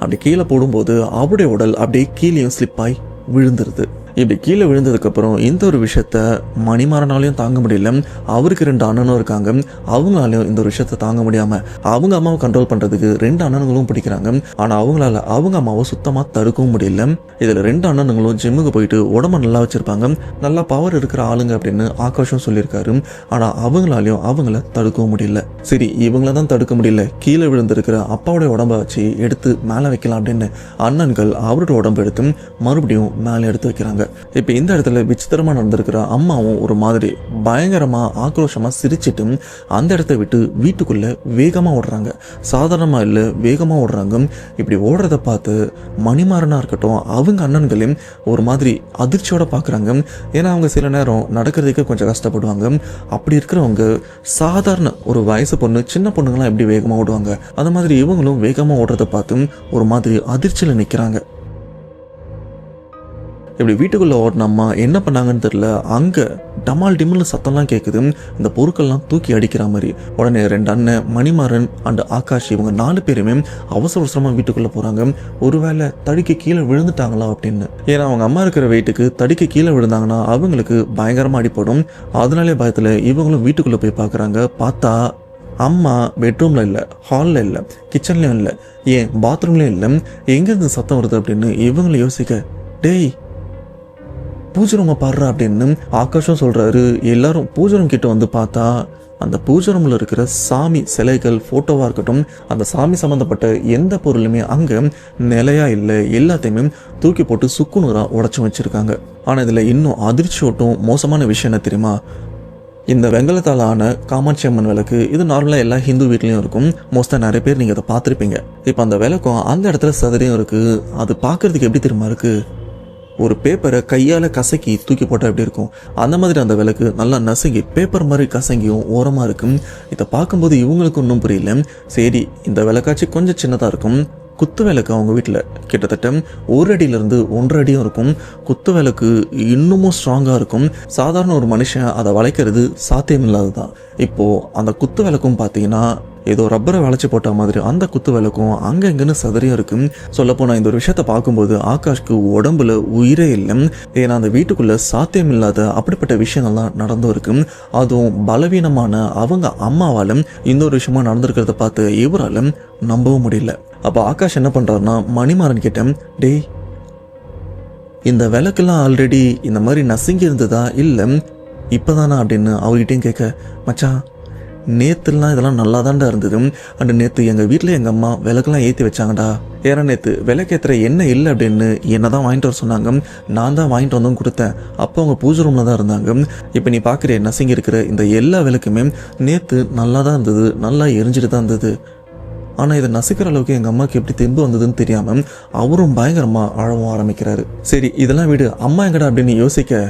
அப்படி கீழே போடும்போது அவருடைய உடல் அப்படியே கீழேயும் ஸ்லிப்பாகி விழுந்துருது. இப்படி கீழே விழுந்ததுக்கப்புறம் இந்த ஒரு விஷயத்த மணிமாறனாலையும் தாங்க முடியல. அவருக்கு 2 அண்ணனும் இருக்காங்க, அவங்களாலையும் இந்த ஒரு விஷயத்த தாங்க முடியாமல் அவங்க அம்மாவை கண்ட்ரோல் பண்ணுறதுக்கு 2 அண்ணனுங்களும் பிடிக்கிறாங்க. ஆனால் அவங்களால அவங்க அம்மாவை சுத்தமாக தடுக்கவும் முடியல. இதில் 2 அண்ணனுங்களும் ஜிம்முக்கு போயிட்டு உடம்ப நல்லா வச்சுருப்பாங்க, நல்லா பவர் இருக்கிற ஆளுங்க அப்படின்னு ஆகாஷும் சொல்லியிருக்காரு. ஆனால் அவங்களாலையும் அவங்கள தடுக்கவும் முடியல. சரி, இவங்கள தான் தடுக்க முடியல, கீழே விழுந்திருக்கிற அப்பாவுடைய உடம்பை வச்சு எடுத்து மேலே வைக்கலாம் அப்படின்னு அண்ணன்கள் அவரோட உடம்பு எடுத்து மறுபடியும் மேலே எடுத்து வைக்கிறாங்க. இப்ப இந்த இடத்துல விசித்திரமா நடந்திருக்கிற அம்மாவும் ஒரு மாதிரி பயங்கரமா ஆக்ரோஷமா சிரிச்சிட்டு அந்த இடத்த விட்டு வீட்டுக்குள்ள வேகமா ஓடுறாங்க. சாதாரணமா இல்ல, வேகமா ஓடுறாங்க. இப்படி ஓடுறத பார்த்து மணிமாறனா இருக்கட்டும் அவங்க அண்ணன்களையும் ஒரு மாதிரி அதிர்ச்சியோட பாக்குறாங்க. ஏன்னா அவங்க சில நேரம் நடக்கிறதுக்கு கொஞ்சம் கஷ்டப்படுவாங்க. அப்படி இருக்கிறவங்க சாதாரண ஒரு வயசு பொண்ணு, சின்ன பொண்ணுங்களாம் எப்படி வேகமா ஓடுவாங்க, அந்த மாதிரி இவங்களும் வேகமா ஓடுறத பார்த்து ஒரு மாதிரி அதிர்ச்சியில நிக்கிறாங்க. இப்படி வீட்டுக்குள்ளே ஓடினம்மா என்ன பண்ணாங்கன்னு தெரியல, அங்கே டமால் டிம்னு சத்தம்லாம் கேட்குது, இந்த பொருட்கள்லாம் தூக்கி அடிக்கிற மாதிரி. உடனே 2 அண்ணன் மணிமாறன் அண்ட் ஆகாஷ் இவங்க 4 பேருமே அவசர அவசரமாக வீட்டுக்குள்ளே போகிறாங்க. ஒருவேளை தடிக்க கீழே விழுந்துட்டாங்களா அப்படின்னு. ஏன்னா அவங்க அம்மா இருக்கிற வெயிட்டுக்கு தடிக்க கீழே விழுந்தாங்கன்னா அவங்களுக்கு பயங்கரமாக அடிப்படும். அதனாலே பயத்தில் இவங்களும் வீட்டுக்குள்ளே போய் பார்க்குறாங்க. பார்த்தா அம்மா பெட்ரூமில் இல்லை, ஹாலில் இல்லை, கிச்சன்லேயும் இல்லை, ஏன் பாத்ரூம்லேயும் இல்லை. எங்கேருந்து சத்தம் வருது அப்படின்னு இவங்களை யோசிக்க, டேய் பூஜை ரூமை பாடுறா அப்படின்னு ஆகாஷும் சொல்றாரு. எல்லாரும் பூஜை ரூம் கிட்ட வந்து பார்த்தா அந்த பூஜை ரூமில் இருக்கிற சாமி சிலைகள், ஃபோட்டோவாக இருக்கட்டும், அந்த சாமி சம்மந்தப்பட்ட எந்த பொருளுமே அங்கே நிலையா இல்லை, எல்லாத்தையுமே தூக்கி போட்டு சுக்குநூறாக உடச்சி வச்சிருக்காங்க. ஆனால் இதில் இன்னும் அதிர்ச்சியோட்டும் மோசமான விஷயம் என்ன தெரியுமா, இந்த வெங்கலத்தால் ஆன காமாட்சி அம்மன் விளக்கு இது நார்மலாக எல்லா ஹிந்து வீட்லேயும் இருக்கும். மோஸ்ட்டாக நிறைய பேர் நீங்கள் அதை பார்த்துருப்பீங்க. இப்போ அந்த விளக்கும் அந்த இடத்துல சதுரையும் இருக்குது. அது பார்க்குறதுக்கு எப்படி தெரியுமா இருக்குது, ஒரு பேப்பரை கையால் கசக்கி தூக்கி போட்டால் எப்படி இருக்கும் அந்த மாதிரி அந்த விளக்கு நல்லா நசுங்கி பேப்பர் மாதிரி கசங்கியும் ஓரமாக இருக்கும். இதை பார்க்கும்போது இவங்களுக்கு ஒன்றும் புரியல. சரி, இந்த விளக்காச்சு கொஞ்சம் சின்னதாக இருக்கும். குத்து விளக்கு அவங்க வீட்டில் கிட்டத்தட்ட 1 அடியிலிருந்து 1.5 அடியும் இருக்கும். குத்து விளக்கு இன்னமும் ஸ்ட்ராங்காக இருக்கும். சாதாரண ஒரு மனுஷன் அதை வளைக்கிறது சாத்தியமில்லாது தான். இப்போது அந்த குத்து விளக்கும் பார்த்தீங்கன்னா ஏதோ ரப்பரை வளைச்சி போட்ட மாதிரி அந்த குத்து விளக்கும் அங்கங்கன்னு சதறியும் இருக்கு. சொல்லப்போனால் இந்த ஒரு விஷயத்தை பார்க்கும்போது ஆகாஷ்க்கு உடம்புல உயிரே இல்லை. ஏன்னா அந்த வீட்டுக்குள்ள சாத்தியமில்லாத அப்படிப்பட்ட விஷயங்கள்லாம் நடந்தும் இருக்கு. அதுவும் பலவீனமான அவங்க அம்மாவால இந்த ஒரு விஷயமா நடந்திருக்கிறத பார்த்து இவரால் நம்பவும் முடியல. அப்போ ஆகாஷ் என்ன பண்றாருன்னா மணிமாறன் கிட்ட, டேய் இந்த விளக்கெல்லாம் ஆல்ரெடி இந்த மாதிரி நசுங்கி இருந்ததா இல்லை இப்போதானா அப்படின்னு அவர்கிட்டையும் கேட்க, மச்சான் நேற்றுலாம் இதெல்லாம் நல்லா தான்டா இருந்தது. அண்டு நேற்று எங்கள் வீட்டில் எங்கள் அம்மா விளக்கெல்லாம் ஏற்றி வச்சாங்கடா. ஏன்னா நேற்று விளக்கேற்றுற எண்ணெய் இல்லை அப்படின்னு என்ன தான் வாங்கிட்டு வர சொன்னாங்க. நான் தான் வாங்கிட்டு வந்தும் கொடுத்தேன். அப்போ அவங்க பூஜை ரூமில் தான் இருந்தாங்க. இப்போ நீ பார்க்குற நசுங்கி இருக்கிற இந்த எல்லா விளக்குமே நேற்று நல்லா தான் இருந்தது, நல்லா எரிஞ்சிட்டு தான் இருந்தது. ஆனால் இதை நசுக்கிற அளவுக்கு எங்கள் அம்மாவுக்கு எப்படி தெம்பு வந்ததுன்னு தெரியாமல் அவரும் பயங்கரமாக அழவும் ஆரம்பிக்கிறாரு. சரி இதெல்லாம் விடு, அம்மா எங்கடா அப்படின்னு யோசிக்க,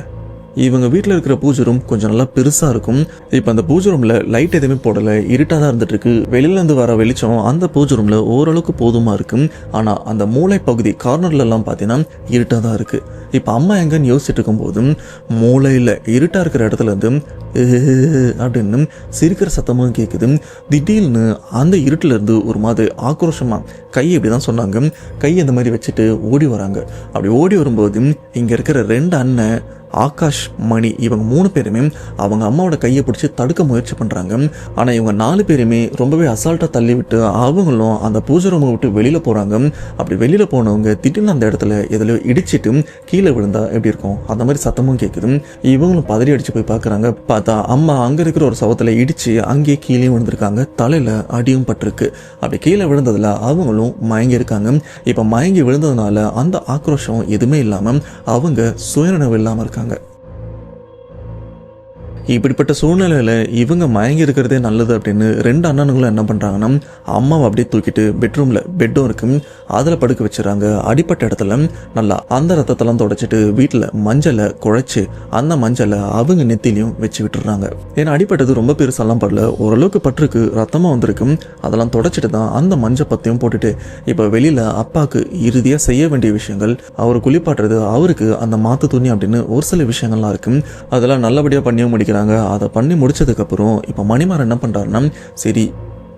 இவங்க வீட்டில் இருக்கிற பூஜை ரூம் கொஞ்சம் நல்லா பெருசாக இருக்கும். இப்போ அந்த பூஜை ரூமில் லைட் எதுவுமே போடலை, இருட்டாக தான் இருந்துட்டு இருக்கு. வெளியிலேருந்து வர வெளிச்சம் அந்த பூஜை ரூமில் ஓரளவுக்கு போதுமாக இருக்கும். ஆனால் அந்த மூளை பகுதி கார்னர்லலாம் பார்த்தீங்கன்னா இருட்டாக தான் இருக்குது. இப்போ அம்மா எங்கன்னு யோசிச்சுட்டு இருக்கும்போதும் மூளையில் இருட்டாக இருக்கிற இடத்துல இருந்து அப்படின்னு சிரிக்கிற சத்தமும் கேட்குது. திடீர்னு அந்த இருட்டிலேருந்து ஒரு மாதிரி ஆக்ரோஷமாக கை இப்படி தான் சொன்னாங்க, கையை இந்த மாதிரி வச்சுட்டு ஓடி வராங்க. அப்படி ஓடி வரும்போது இங்கே இருக்கிற 2 அண்ணன் ஆகாஷ், மணி இவங்க 3 பேருமே அவங்க அம்மாவோட கையை பிடிச்சி தடுக்க முயற்சி பண்ணுறாங்க. ஆனால் இவங்க 4 பேருமே ரொம்பவே அசால்ட்டாக தள்ளி விட்டு அவங்களும் அந்த பூஜை ரூமை விட்டு வெளியில் போகிறாங்க. அப்படி வெளியில் போனவங்க திடீர்னு அந்த இடத்துல எதிலோ இடிச்சிட்டு கீழே விழுந்தா எப்படி இருக்கும் அந்த மாதிரி சத்தமும் கேட்குது. இவங்களும் பதறி அடித்து போய் பார்க்குறாங்க. பார்த்தா அம்மா அங்கே இருக்கிற ஒரு சவத்தில் இடித்து அங்கேயே கீழே விழுந்திருக்காங்க. தலையில் அடியும் பட்டிருக்கு. அப்படி கீழே விழுந்ததில் அவங்களும் மயங்கி இருக்காங்க. இப்போ மயங்கி விழுந்ததுனால அந்த ஆக்ரோஷம் எதுவுமே இல்லாமல் அவங்க சுயநினைவு இல்லாமல் இருக்காங்க. இப்படிப்பட்ட சூழ்நிலையில இவங்க மயங்கி இருக்கிறதே நல்லது அப்படின்னு 2 அண்ணனுங்களும் என்ன பண்றாங்கன்னா அம்மாவை அப்படியே தூக்கிட்டு பெட்ரூம்ல பெட்டும் இருக்கு அதில் படுக்க வச்சுறாங்க. அடிப்பட்ட இடத்துல நல்லா அந்த ரத்தத்தெல்லாம் தொடச்சிட்டு வீட்டில் மஞ்சளை குழைச்சி அந்த மஞ்சளை அவங்க நெத்திலையும் வச்சு விட்டுறாங்க. ஏன்னா அடிப்பட்டது ரொம்ப பெருசெல்லாம் படல, ஓரளவுக்கு பட்டிருக்கு, ரத்தமாக வந்திருக்கு. அதெல்லாம் தொடச்சிட்டு தான் அந்த மஞ்சள் பத்தையும் போட்டுட்டு இப்போ வெளியில் அப்பாவுக்கு இறுதியாக செய்ய வேண்டிய விஷயங்கள், அவர் குளிப்பாட்டுறது, அவருக்கு அந்த மாத்து துணி அப்படின்னு ஒரு சில விஷயங்கள்லாம் இருக்கு. அதெல்லாம் நல்லபடியாக பண்ணியும் முடிக்கிறாங்க. அதை பண்ணி முடிச்சதுக்கப்புறம் இப்போ மணிமாறன் என்ன பண்ணுறாருன்னா, சரி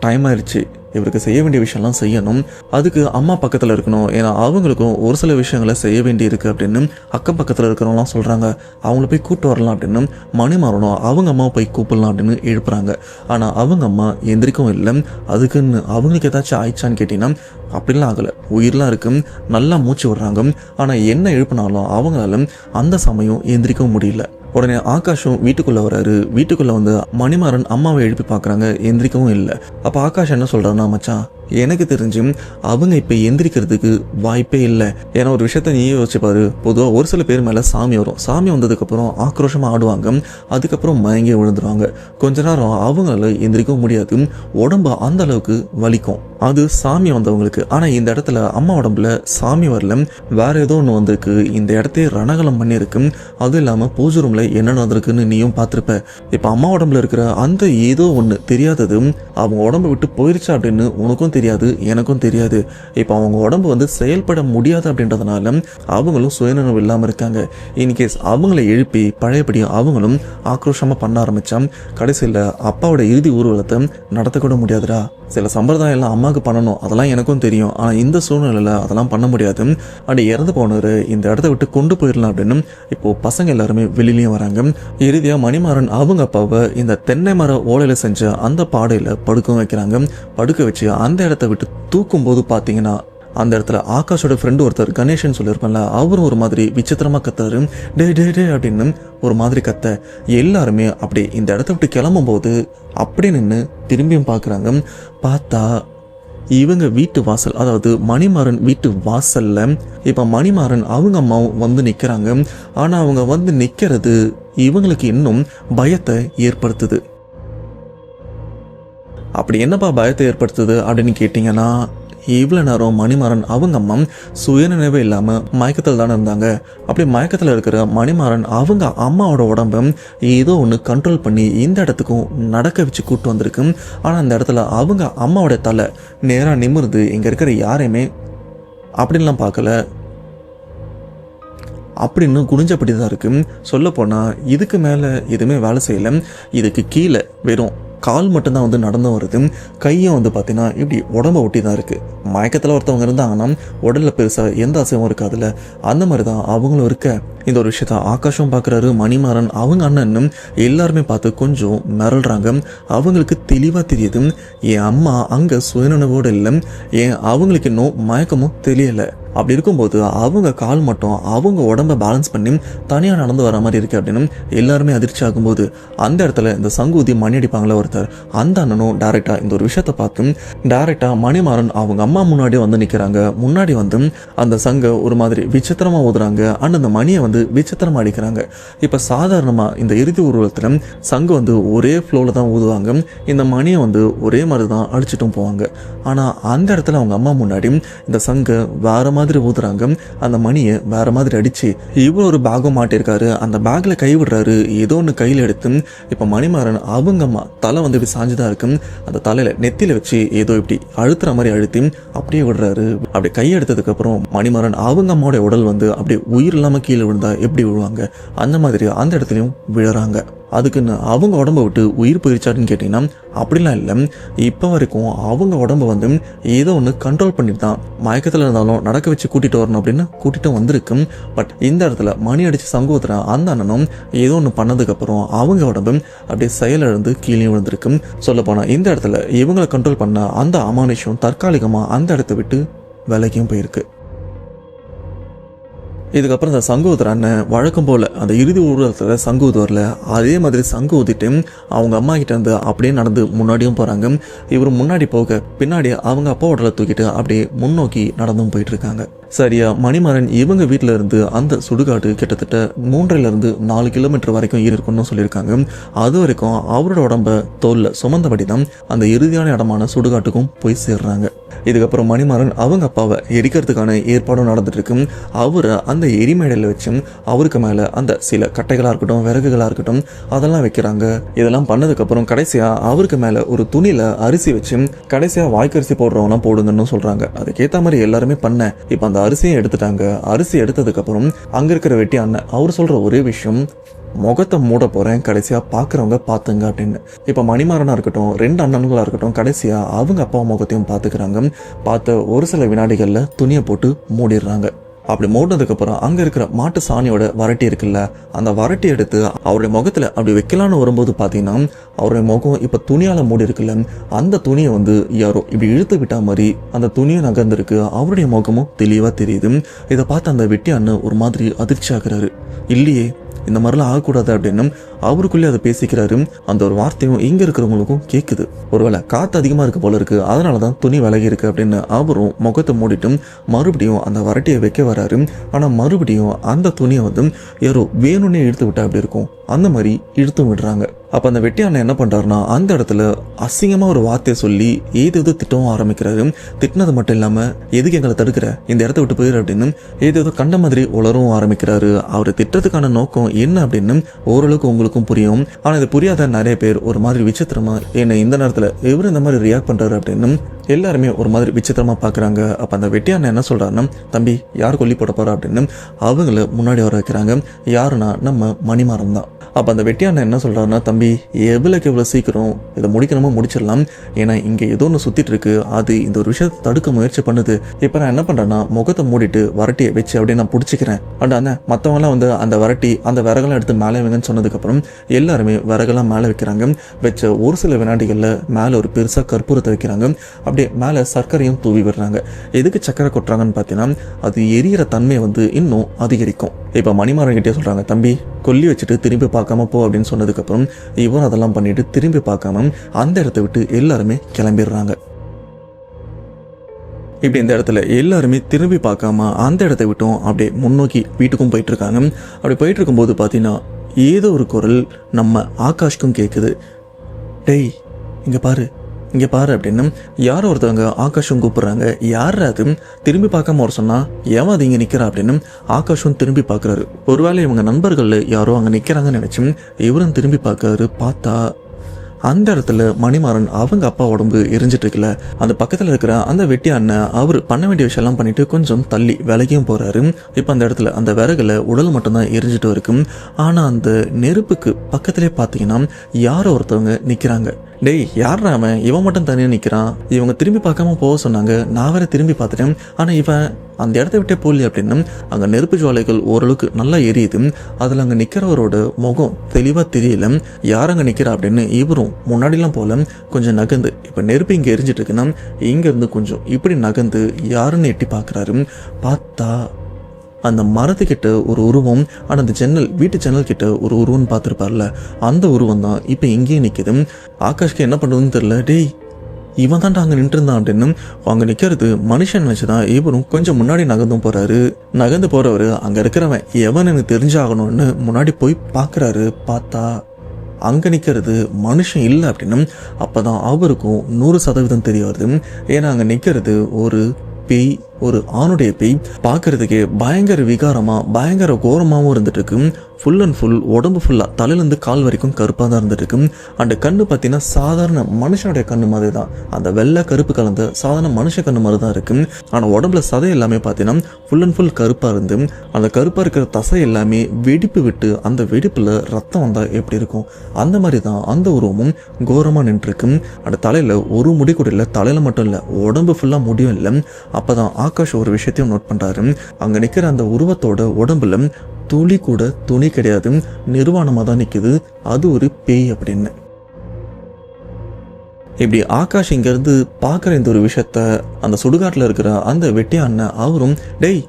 டைம் ஆயிடுச்சு, இவருக்கு செய்ய வேண்டிய விஷயம்லாம் செய்யணும், அதுக்கு அம்மா பக்கத்தில் இருக்கணும், ஏன்னா அவங்களுக்கும் ஒரு சில விஷயங்களை செய்ய வேண்டி இருக்குது அப்படின்னு அக்கம் பக்கத்தில் இருக்கிறவங்களாம் சொல்கிறாங்க. அவங்கள போய் கூப்பிட்டு வரலாம் அப்படின்னு மணிமாறனும் அவங்க அம்மாவை போய் கூப்பிடலாம் அப்படின்னு எழுப்புறாங்க. ஆனால் அவங்க அம்மா எந்திரிக்கவும் இல்லை. அதுக்குன்னு அவங்களுக்கு ஏதாச்சும் ஆயிடுச்சான்னு கேட்டிங்கன்னா அப்படிலாம் ஆகலை, உயிரெலாம் இருக்கு, நல்லா மூச்சு விடுறாங்க. ஆனால் என்ன எழுப்பினாலும் அவங்களால அந்த சமயம் எந்திரிக்கவும் முடியல. உடனே ஆகாஷும் வீட்டுக்குள்ளே வராரு. வீட்டுக்குள்ளே வந்து மணிமாறன் அம்மாவை எழுப்பி பார்க்குறாங்க, எந்திரிக்கவும் இல்லை. அப்போ ஆகாஷ் என்ன சொல்கிறாருன்னா, மச்சான் எனக்கு தெரிஞ்சு அவங்க இப்போ எந்திரிக்கிறதுக்கு வாய்ப்பே இல்லை. ஏன்னா ஒரு விஷயத்த நீயே யோசிச்சுப்பாரு, பொதுவாக ஒரு சில பேர் மேலே சாமி வரும், சாமி வந்ததுக்கப்புறம் ஆக்ரோஷமாக ஆடுவாங்க, அதுக்கப்புறம் மயங்கி விழுந்துருவாங்க. கொஞ்ச நேரம் அவங்களால எந்திரிக்கவும் முடியாது, உடம்பு அந்த அளவுக்கு வலிக்கும், அது சாமி வந்தவங்களுக்கு. ஆனால் இந்த இடத்துல அம்மா உடம்புல சாமி வரல, வேற ஏதோ ஒன்று வந்திருக்கு. இந்த இடத்தையே ரணகலம் பண்ணியிருக்கு. அதுவும் இல்லாமல் பூஜை ரூமில் என்ன நடந்திருக்குன்னு நீயும் பார்த்துருப்ப. இப்போ அம்மா உடம்புல இருக்கிற அந்த ஏதோ ஒன்று தெரியாதது அவங்க உடம்பு விட்டு போயிருச்சா அப்படின்னு உனக்கும் தெரியாது, எனக்கும் தெரியாது. இப்போ அவங்க உடம்பு வந்து செயல்பட முடியாது அப்படின்றதுனால அவங்களும் சுயநினைவு இல்லாமல் இருக்காங்க. இன்கேஸ் அவங்கள எழுப்பி பழையபடி அவங்களும் ஆக்ரோஷமாக பண்ண ஆரம்பித்தா கடைசியில் அப்பாவோட இறுதி ஊர்வலத்தை நடத்தக்கூட முடியாதுடா. சில சம்பிரதாயம் எல்லாம் அம்மாவுக்கு பண்ணணும், அதெல்லாம் எனக்கும் தெரியும், ஆனால் இந்த சூழ்நிலையில் அதெல்லாம் பண்ண முடியாது. அப்படி இறந்து போனவர் இந்த இடத்த விட்டு கொண்டு போயிடலாம் அப்படின்னு இப்போது பசங்க எல்லாருமே வெளியிலையும் வராங்க. இறுதியாக மணிமாறன் அவங்க அப்பாவை இந்த தென்னை மர ஓலையில் செஞ்ச அந்த பாடையில் படுக்கவும் வைக்கிறாங்க. படுக்க வச்சு அந்த இடத்த விட்டு தூக்கும் போது பார்த்தீங்கன்னா அந்த இடத்துல ஆகாஷோட ஃப்ரெண்டு ஒருத்தர் கணேஷன் சொல்லியிருப்பான்ல, அவரும் ஒரு மாதிரி விசித்திரமாக கத்துறாரு, டே டே டே அப்படின்னு ஒரு மாதிரி கத்த. எல்லாருமே அப்படி இந்த இடத்த விட்டு கிளம்பும் போது அப்படி நின்று திரும்பியும் பார்க்குறாங்க. பார்த்தா இவங்க வீட்டு வாசல், அதாவது மணிமாறன் வீட்டு வாசல்ல இப்போ மணிமாறன் அவங்க அம்மாவும் வந்து நிற்கிறாங்க. ஆனால் அவங்க வந்து நிற்கிறது இவங்களுக்கு இன்னும் பயத்தை ஏற்படுத்துது. அப்படி என்னப்பா பயத்தை ஏற்படுத்துது அப்படின்னு கேட்டிங்கன்னா, இவ்வளோ நேரம் மணிமாறன் அவங்க அம்மா சுயநினைவே இல்லாமல் மயக்கத்தில் தானே இருந்தாங்க. அப்படி மயக்கத்தில் இருக்கிற மணிமாறன் அவங்க அம்மாவோட உடம்பை ஏதோ ஒன்று கண்ட்ரோல் பண்ணி இந்த இடத்துக்கும் நடக்க வச்சு கூப்பிட்டு வந்திருக்கு. ஆனால் அந்த இடத்துல அவங்க அம்மாவோட தலை நேராக நிமிர்ந்து இங்கே இருக்கிற யாரையுமே அப்படின்லாம் பார்க்கல, அப்படின்னு குனிஞ்சப்படி தான் இருக்கு. சொல்லப்போனால் இதுக்கு மேலே எதுவுமே வேலை செய்யலை. இதுக்கு கீழே வெறும் கால் மட்டும்தான் வந்து நடந்து வருது. கையும் வந்து பார்த்தீங்கன்னா இப்படி உடம்பை ஒட்டி தான் இருக்குது. மயக்கத்தில் ஒருத்தவங்க இருந்தாங்கன்னா உடலில் பெருசாக எந்த அசைவும் இருக்காதுல்ல, அந்த மாதிரி தான் அவங்களும் இருக்க. இந்த ஒரு விஷயத்த ஆகாஷும் பார்க்குறாரு, மணிமாறன் அவங்க அண்ணனும் எல்லாருமே பார்த்து கொஞ்சம் மிரள்றாங்க. அவங்களுக்கு தெளிவாக தெரியுது என் அம்மா அங்கே சுயநினைவோடு இல்லை, ஏன் அவங்களுக்கு இன்னும் மயக்கமும் தெரியலை. அப்படி இருக்கும்போது அவங்க கால் மட்டும் அவங்க உடம்பை பேலன்ஸ் பண்ணி தனியாக நடந்து வர மாதிரி இருக்குது அப்படின்னு எல்லாருமே அதிர்ச்சி ஆகும்போது அந்த இடத்துல இந்த சங்கூதி மணி அடிப்பாங்களே ஒருத்தர், அந்த அண்ணனும் டேரெக்டாக இந்த ஒரு விஷயத்தை பார்த்து டேரெக்டாக மணிமாறன் அவங்க அம்மா முன்னாடியே வந்து நிற்கிறாங்க. முன்னாடி வந்து அந்த சங்கை ஒரு மாதிரி விசித்திரமாக ஊதுறாங்க, அண்ட் அந்த மணியை வந்து விசித்திரமாக அடிக்கிறாங்க. இப்போ சாதாரணமாக இந்த இறுதி ஊர்வலத்தில் சங்கு வந்து ஒரே ஃப்ளோவில் தான் ஊதுவாங்க, இந்த மணியை வந்து ஒரே மாதிரி தான் அடிச்சிட்டும் போவாங்க. ஆனால் அந்த இடத்துல அவங்க அம்மா முன்னாடி இந்த சங்கை வேற மாதிரி ஊதுறாங்க, அந்த மணியை வேற மாதிரி அடிச்சு இவ்வளோ ஒரு பேகும் மாட்டிருக்காரு. அந்த பேக்கில் கை விடுறாரு, ஏதோ ஒன்று கையில் எடுத்து இப்போ மணிமாறன் அவங்க அம்மா தலை வந்து இப்படி சாஞ்சுதான் இருக்கு, அந்த தலையில நெத்தியில வச்சு ஏதோ இப்படி அழுத்துற மாதிரி அழுத்தி அப்படியே விடுறாரு. அப்படி கை எடுத்ததுக்கு அப்புறம் மணிமாறன் அவங்க அம்மாவோட உடல் வந்து அப்படியே உயிர் இல்லாம கீழே விழுந்தா எப்படி விழுவாங்க அந்த மாதிரி அந்த இடத்துலையும் விழுறாங்க. அதுக்குன்னு அவங்க உடம்பை விட்டு உயிர் போயிருச்சாருன்னு கேட்டிங்கன்னா அப்படிலாம் இல்லை. இப்போ வரைக்கும் அவங்க உடம்பை வந்து ஏதோ ஒன்று கண்ட்ரோல் பண்ணிட்டு தான் மயக்கத்தில் இருந்தாலும் நடக்க வச்சு கூட்டிகிட்டு வரணும் அப்படின்னு கூட்டிகிட்டு வந்திருக்கு. பட் இந்த இடத்துல மணி அடித்து சங்கூத்துற அந்த அண்ணனும் ஏதோ ஒன்று பண்ணதுக்கப்புறம் அவங்க உடம்பு அப்படியே செயலிழந்து கீழே விழுந்திருக்கு. சொல்லப்போனால் இந்த இடத்துல இவங்களை கண்ட்ரோல் பண்ண அந்த அமானுஷம் தற்காலிகமாக அந்த இடத்த விட்டு விலகியும் போயிருக்கு. இதுக்கப்புறம் இந்த சங்கு ஊதுற அண்ணன் வழக்கம் போல் அந்த இறுதி ஊர்வலத்தில் சங்கு ஊதுவரில் அதே மாதிரி சங்கு ஊதிட்டு அவங்க அம்மா கிட்ட இருந்து அப்படியே நடந்து முன்னாடியும் போகிறாங்க. இவர் முன்னாடி போக பின்னாடி அவங்க அப்பா உடலை தூக்கிட்டு அப்படியே முன்னோக்கி நடந்தும் போயிட்டு இருக்காங்க. சரியா மணிமாறன் இவங்க வீட்டில் இருந்து அந்த சுடுகாடு கிட்டத்தட்ட 3 to 4 கிலோமீட்டர் வரைக்கும் இருக்குன்னு சொல்லியிருக்காங்க. அது வரைக்கும் அவரோட உடம்ப தோல்ல சுமந்தபடி தான் அந்த இறுதியான இடமான சுடுகாட்டுக்கும் போய் சேர்றாங்க. இதுக்கப்புறம் மணிமாறன் அவங்க அப்பாவை எரிக்கிறதுக்கான ஏற்பாடும் நடந்துட்டு இருக்கு. அவரை அந்த எரிமேடையில் வச்சு அவருக்கு மேலே அந்த சில கட்டைகளாக இருக்கட்டும் விறகுகளாக இருக்கட்டும் அதெல்லாம் வைக்கிறாங்க. இதெல்லாம் பண்ணதுக்கப்புறம் கடைசியாக அவருக்கு மேலே ஒரு துணியில் அரிசி வச்சு கடைசியாக வாய்க்கரிசி போடுறவனா போடுங்கன்னு சொல்கிறாங்க. அதுக்கேற்ற மாதிரி எல்லாருமே பண்ண இப்போ அந்த அரிசியும் எடுத்துட்டாங்க. அரிசி எடுத்ததுக்கப்புறம் அங்கே இருக்கிற வெட்டி அண்ணன் அவர் சொல்கிற ஒரே விஷயம், முகத்தை மூட போகிறேன், கடைசியாக பார்க்குறவங்க பார்த்துங்க அப்படின்னு. இப்போ மணிமாறனாக இருக்கட்டும் 2 அண்ணன்களாக இருக்கட்டும் கடைசியாக அவங்க அப்பா முகத்தையும் பார்த்துக்கிறாங்க. பார்த்த ஒரு சில வினாடிகளில் துணியை போட்டு மூடிடுறாங்க. அப்படி மூடினதுக்கப்புறம் அங்கே இருக்கிற மாட்டு சாணியோட வரட்டி இருக்குல்ல, அந்த வரட்டி எடுத்து அவருடைய முகத்தில் அப்படி வைக்கலான்னு வரும்போது பார்த்தீங்கன்னா அவருடைய முகம் இப்போ துணியால் மூடி இருக்குல்ல, அந்த துணியை யாரோ இப்படி இழுத்து விட்டா மாதிரி அந்த துணியும் நகர்ந்துருக்கு. அவருடைய முகமும் தெளிவாக தெரியுது. இதை பார்த்து அந்த வெட்டி அண்ணன் ஒரு மாதிரி அதிர்ச்சி ஆகுறாரு. இல்லையே, இந்த மாதிரிலாம் ஆகக்கூடாது அப்படின்னு அவருக்குள்ளே அதை பேசிக்கிறாரு. அந்த ஒரு வார்த்தையும் இங்கே இருக்கிறவங்களுக்கும் கேட்குது. ஒருவேளை காற்று அதிகமாக இருக்க போல இருக்கு, அதனால தான் துணி விலகி இருக்கு அப்படின்னு அவரும் முகத்தை மூடிட்டு மறுபடியும் அந்த வரட்டியை வைக்க வராரு. ஆனால் மறுபடியும் அந்த துணியை யாரோ வேணும்னே இழுத்து விட்டா அப்படி இருக்கும், அந்த மாதிரி இழுத்தும் விடுறாங்க. அப்போ அந்த வெட்டி அண்ணன் என்ன பண்ணுறாருன்னா அந்த இடத்துல அசிங்கமாக ஒரு வார்த்தையை சொல்லி ஏதேதோ திட்டவும் ஆரம்பிக்கிறாரு. திட்டினது மட்டும் இல்லாமல் எதுக்கு எங்களை தடுக்கிற, இந்த இடத்த விட்டு போயிரு அப்படின்னு ஏதேதோ கண்ட மாதிரி உளரவும் ஆரம்பிக்கிறாரு. அவர் திட்டத்துக்கான நோக்கம் என்ன அப்படின்னு ஓரளவுக்கு உங்களுக்கும் புரியும். ஆனால் இது புரியாத நிறைய பேர் ஒரு மாதிரி விசித்திரமா என்ன இந்த நேரத்தில் இவர் இந்த மாதிரி ரியாக்ட் பண்ணுறாரு அப்படின்னு எல்லாருமே ஒரு மாதிரி விசித்திரமா பார்க்குறாங்க. அப்போ அந்த வெட்டி அண்ணன் என்ன சொல்கிறாருன்னா, தம்பி யார் கொல்லி போட போகிறா அப்படின்னு அவங்கள முன்னாடி வர வைக்கிறாங்க. யாருன்னா நம்ம மணிமாறன் தான். அப்போ அந்த வெட்டி அண்ணன் என்ன சொல்கிறாருன்னா, தம்பி எவ்வளோக்கு எவ்வளோ சீக்கிரம் இதை முடிக்கணுமோ முடிச்சிடலாம், ஏன்னா இங்கே ஏதோ ஒன்று சுற்றிட்டு இருக்கு, அது இந்த ஒரு விஷயத்தை தடுக்க முயற்சி பண்ணுது. இப்போ நான் என்ன பண்ணுறேன்னா முகத்தை மூடிட்டு வரட்டியை வச்சு அப்படியே நான் பிடிச்சிக்கிறேன். அண்ணன் மற்றவங்களாம் அந்த வரட்டி அந்த விறகெல்லாம் எடுத்து மேலே வைங்கன்னு சொன்னதுக்கப்புறம் எல்லாருமே விறகெல்லாம் மேலே வைக்கிறாங்க. வச்ச ஒரு சில வினாடிகளில் மேலே ஒரு பெருசாக கற்பூரத்தை வைக்கிறாங்க. அப்படியே மேலே சர்க்கரையும் தூவி விடுறாங்க. எதுக்கு சர்க்கரை கொட்டுறாங்கன்னு பார்த்தீங்கன்னா அது எரியிற தன்மையை இன்னும் அதிகரிக்கும். இப்போ மணிமாறன் கிட்டே சொல்கிறாங்க, தம்பி கொல்லி வச்சுட்டு திரும்பி பார்க்காம போ அப்படின்னு சொன்னதுக்கப்புறம் இவன் அதெல்லாம் பண்ணிட்டு திரும்பி பார்க்காம அந்த இடத்த விட்டு எல்லாருமே கிளம்பிடுறாங்க. இப்படி இந்த இடத்துல எல்லாருமே திரும்பி பார்க்காம அந்த இடத்த விட்டும் அப்படியே முன்னோக்கி வீட்டுக்கும் போயிட்டு இருக்காங்க. அப்படி போயிட்டு இருக்கும்போது பார்த்தீங்கன்னா ஏதோ ஒரு குரல் நம்ம ஆகாஷ்க்கும் கேட்குது. டேய் இங்கே பாரு அப்படின்னு யாரோ ஒருத்தவங்க ஆகாஷும் கூப்பிடுறாங்க. யார் அது திரும்பி பார்க்காம ஒரு சொன்னா ஏன் அது இங்கே நிற்கிறா அப்படின்னு ஆகாஷும் திரும்பி பார்க்குறாரு. ஒருவேளை இவங்க நண்பர்கள் யாரோ அங்கே நிற்கிறாங்கன்னு நினச்சி இவரும் திரும்பி பார்க்குறாரு. பார்த்தா அந்த இடத்துல மணிமாறன் அவங்க அப்பா உடம்பு எரிஞ்சிட்டு இருக்குல்ல, அந்த பக்கத்தில் இருக்கிற அந்த வெட்டி அண்ணன் அவர் பண்ண வேண்டிய விஷயம்லாம் பண்ணிட்டு கொஞ்சம் தள்ளி விலகியும் போறாரு. இப்போ அந்த இடத்துல அந்த விறகுல உடல் மட்டும்தான் எரிஞ்சிட்டு இருக்கும். ஆனால் அந்த நெருப்புக்கு பக்கத்திலே பார்த்தீங்கன்னா யாரோ ஒருத்தவங்க நிற்கிறாங்க. டேய் யாரா அவன், இவன் மட்டும் தனியாக நிற்கிறான், இவங்க திரும்பி பார்க்காம போக சொன்னாங்க, நான் வேற திரும்பி பார்த்துட்டேன், ஆனால் இவன் அந்த இடத்த விட்டே போகல அப்படின்னு அங்கே நெருப்பு ஜுவாலைகள் ஓரளவுக்கு நல்லா எரியுது. அதில் அங்கே நிற்கிறவரோட முகம் தெளிவாக தெரியல, யார் அங்கே நிற்கிறா அப்படின்னு இவரும் முன்னாடிலாம் போல கொஞ்சம் நகர்ந்து இப்போ நெருப்பு இங்கே எரிஞ்சிட்டு இருக்குன்னா இங்கேருந்து கொஞ்சம் இப்படி நகர்ந்து யாருன்னு எட்டி பார்க்குறாரு. பார்த்தா அந்த மரத்துக்கிட்ட ஒரு உருவம், ஆனால் அந்த வீட்டு ஜன்னல் கிட்ட ஒரு உருவம்னு பார்த்துருப்பார்ல, அந்த உருவம் தான் இப்போ எங்கேயே நிற்குது. ஆகாஷ்க்கு என்ன பண்ணுறதுன்னு தெரியல. டேய் இவன் தான்டா அங்கே நின்றுருந்தான் அப்படின்னு அங்கே நிற்கிறது மனுஷன் வச்சுதான் இவரும் கொஞ்சம் முன்னாடி நகர்ந்தும் போகிறாரு. நகர்ந்து போகிறவர் அங்கே இருக்கிறவன் எவன் எனக்கு தெரிஞ்சாகணும்னு முன்னாடி போய் பார்க்குறாரு. பார்த்தா அங்கே நிற்கிறது மனுஷன் இல்லை அப்படின்னு அப்போ தான் அவருக்கும் 100% தெரிய வருது. ஏன்னா அங்கே நிற்கிறது ஒரு பேய், ஒரு ஆணுடைய பேய். பார்க்கறதுக்கே பயங்கர விகாரமாக பயங்கர கோரமாகவும் இருந்துட்டு இருக்கு. ஃபுல் அண்ட் ஃபுல் உடம்பு ஃபுல்லாக தலையிலேருந்து கால் வரைக்கும் கருப்பாக தான் இருந்துட்டு இருக்கு. அந்த கண்ணு பார்த்தீங்கன்னா சாதாரண மனுஷனுடைய கண்ணு மாதிரி தான், அந்த வெள்ளை கருப்பு கலந்த சாதாரண மனுஷ கண்ணு மாதிரி தான் இருக்கு. ஆனால் உடம்புல சதை எல்லாமே பார்த்தீங்கன்னா ஃபுல் அண்ட் ஃபுல் கருப்பாக இருந்து அந்த கருப்பாக இருக்கிற தசை எல்லாமே வெடிப்பு விட்டு அந்த வெடிப்பில் ரத்தம் வந்தால் எப்படி இருக்கும் அந்த மாதிரி தான் அந்த உருவமும் கோரமாக நின்றுருக்கு. அந்த தலையில் ஒரு முடி கூட இல்லை, தலையில் மட்டும் இல்லை உடம்பு ஃபுல்லாக முடியும் இல்லை. அப்போ தான் ஆகாஷ் ஒரு விஷயத்தையும் நோட் பண்ணுறாரு. அங்கே நிற்கிற அந்த உருவத்தோட உடம்புல துளி கூட துணி கிடையாது, நிர்வாணமாக தான் நிற்குது, அது ஒரு பேய் அப்படின்னு. இப்படி ஆகாஷ் இங்கேருந்து பார்க்குற இந்த ஒரு விஷயத்த அந்த சுடுகாட்டில் இருக்கிற அந்த வெட்டி அண்ணன் அவரும், டேய்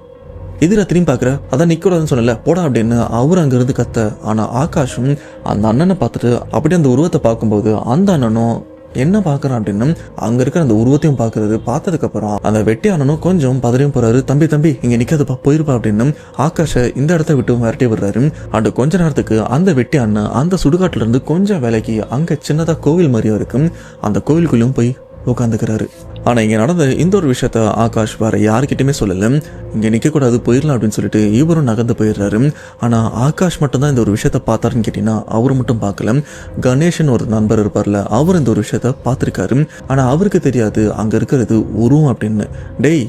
எதிர திரும்பி பாக்குற, அதான் நிக்கூடாதுன்னு சொன்னல போடா அப்படின்னு அவரு அங்க இருந்து கத்த. ஆனா ஆகாஷும் அந்த அண்ணனை பார்த்துட்டு அப்படியே அந்த உருவத்தை பார்க்கும்போது அந்த அண்ணனும் என்ன பாக்குறான் அப்படின்னு அங்க இருக்கிற அந்த உருவத்தையும் பாக்குறது. பார்த்ததுக்கு அப்புறம் அந்த வெட்டி அண்ணனும் கொஞ்சம் பதறியும் போறாரு. தம்பி தம்பி இங்க நிக்காதுப்பா, போயிருப்பா அப்படின்னு ஆகாஷ இந்த இடத்த விட்டு விரட்டி விடுறாரு. அந்த கொஞ்ச நேரத்துக்கு அந்த வெட்டி அண்ணன் அந்த சுடுகாட்டுல இருந்து கொஞ்சம் விலகி அங்க சின்னதா கோவில் மாதிரியும் இருக்கு, அந்த கோவிலுக்குள்ளயும் போய் உட்காந்துக்கிறாரு. ஆனா இங்க நடந்த இந்த ஒரு விஷயத்த ஆகாஷ் வேற யாருக்கிட்டுமே சொல்லல. இங்க நிக்க கூடாது, போயிடலாம் அப்படின்னு சொல்லிட்டு இவரும் நகர்ந்து போயிடுறாரு. ஆனா ஆகாஷ் மட்டும் தான் இந்த ஒரு விஷயத்த பார்த்தாருன்னு கேட்டீங்கன்னா அவரு மட்டும் பார்க்கல. கணேஷன் ஒரு நண்பர் இருப்பார்ல, அவர் இந்த ஒரு விஷயத்த பார்த்திருக்காரு. ஆனா அவருக்கு தெரியாது அங்க இருக்கிறது உருவம் அப்படின்னு. டேய்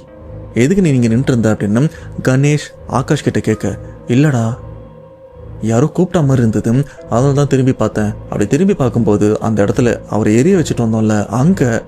எதுக்கு நீ இங்க நின்று இருந்த அப்படின்னு கணேஷ் ஆகாஷ் கிட்ட கேட்க, இல்லடா யாரோ கூப்பிட்ட மாதிரி இருந்தது, அதனால தான் திரும்பி பார்த்தேன். அப்படி திரும்பி பார்க்கும்போது அந்த இடத்துல அவரை எரிய வச்சுட்டு வந்தோம்ல, அங்க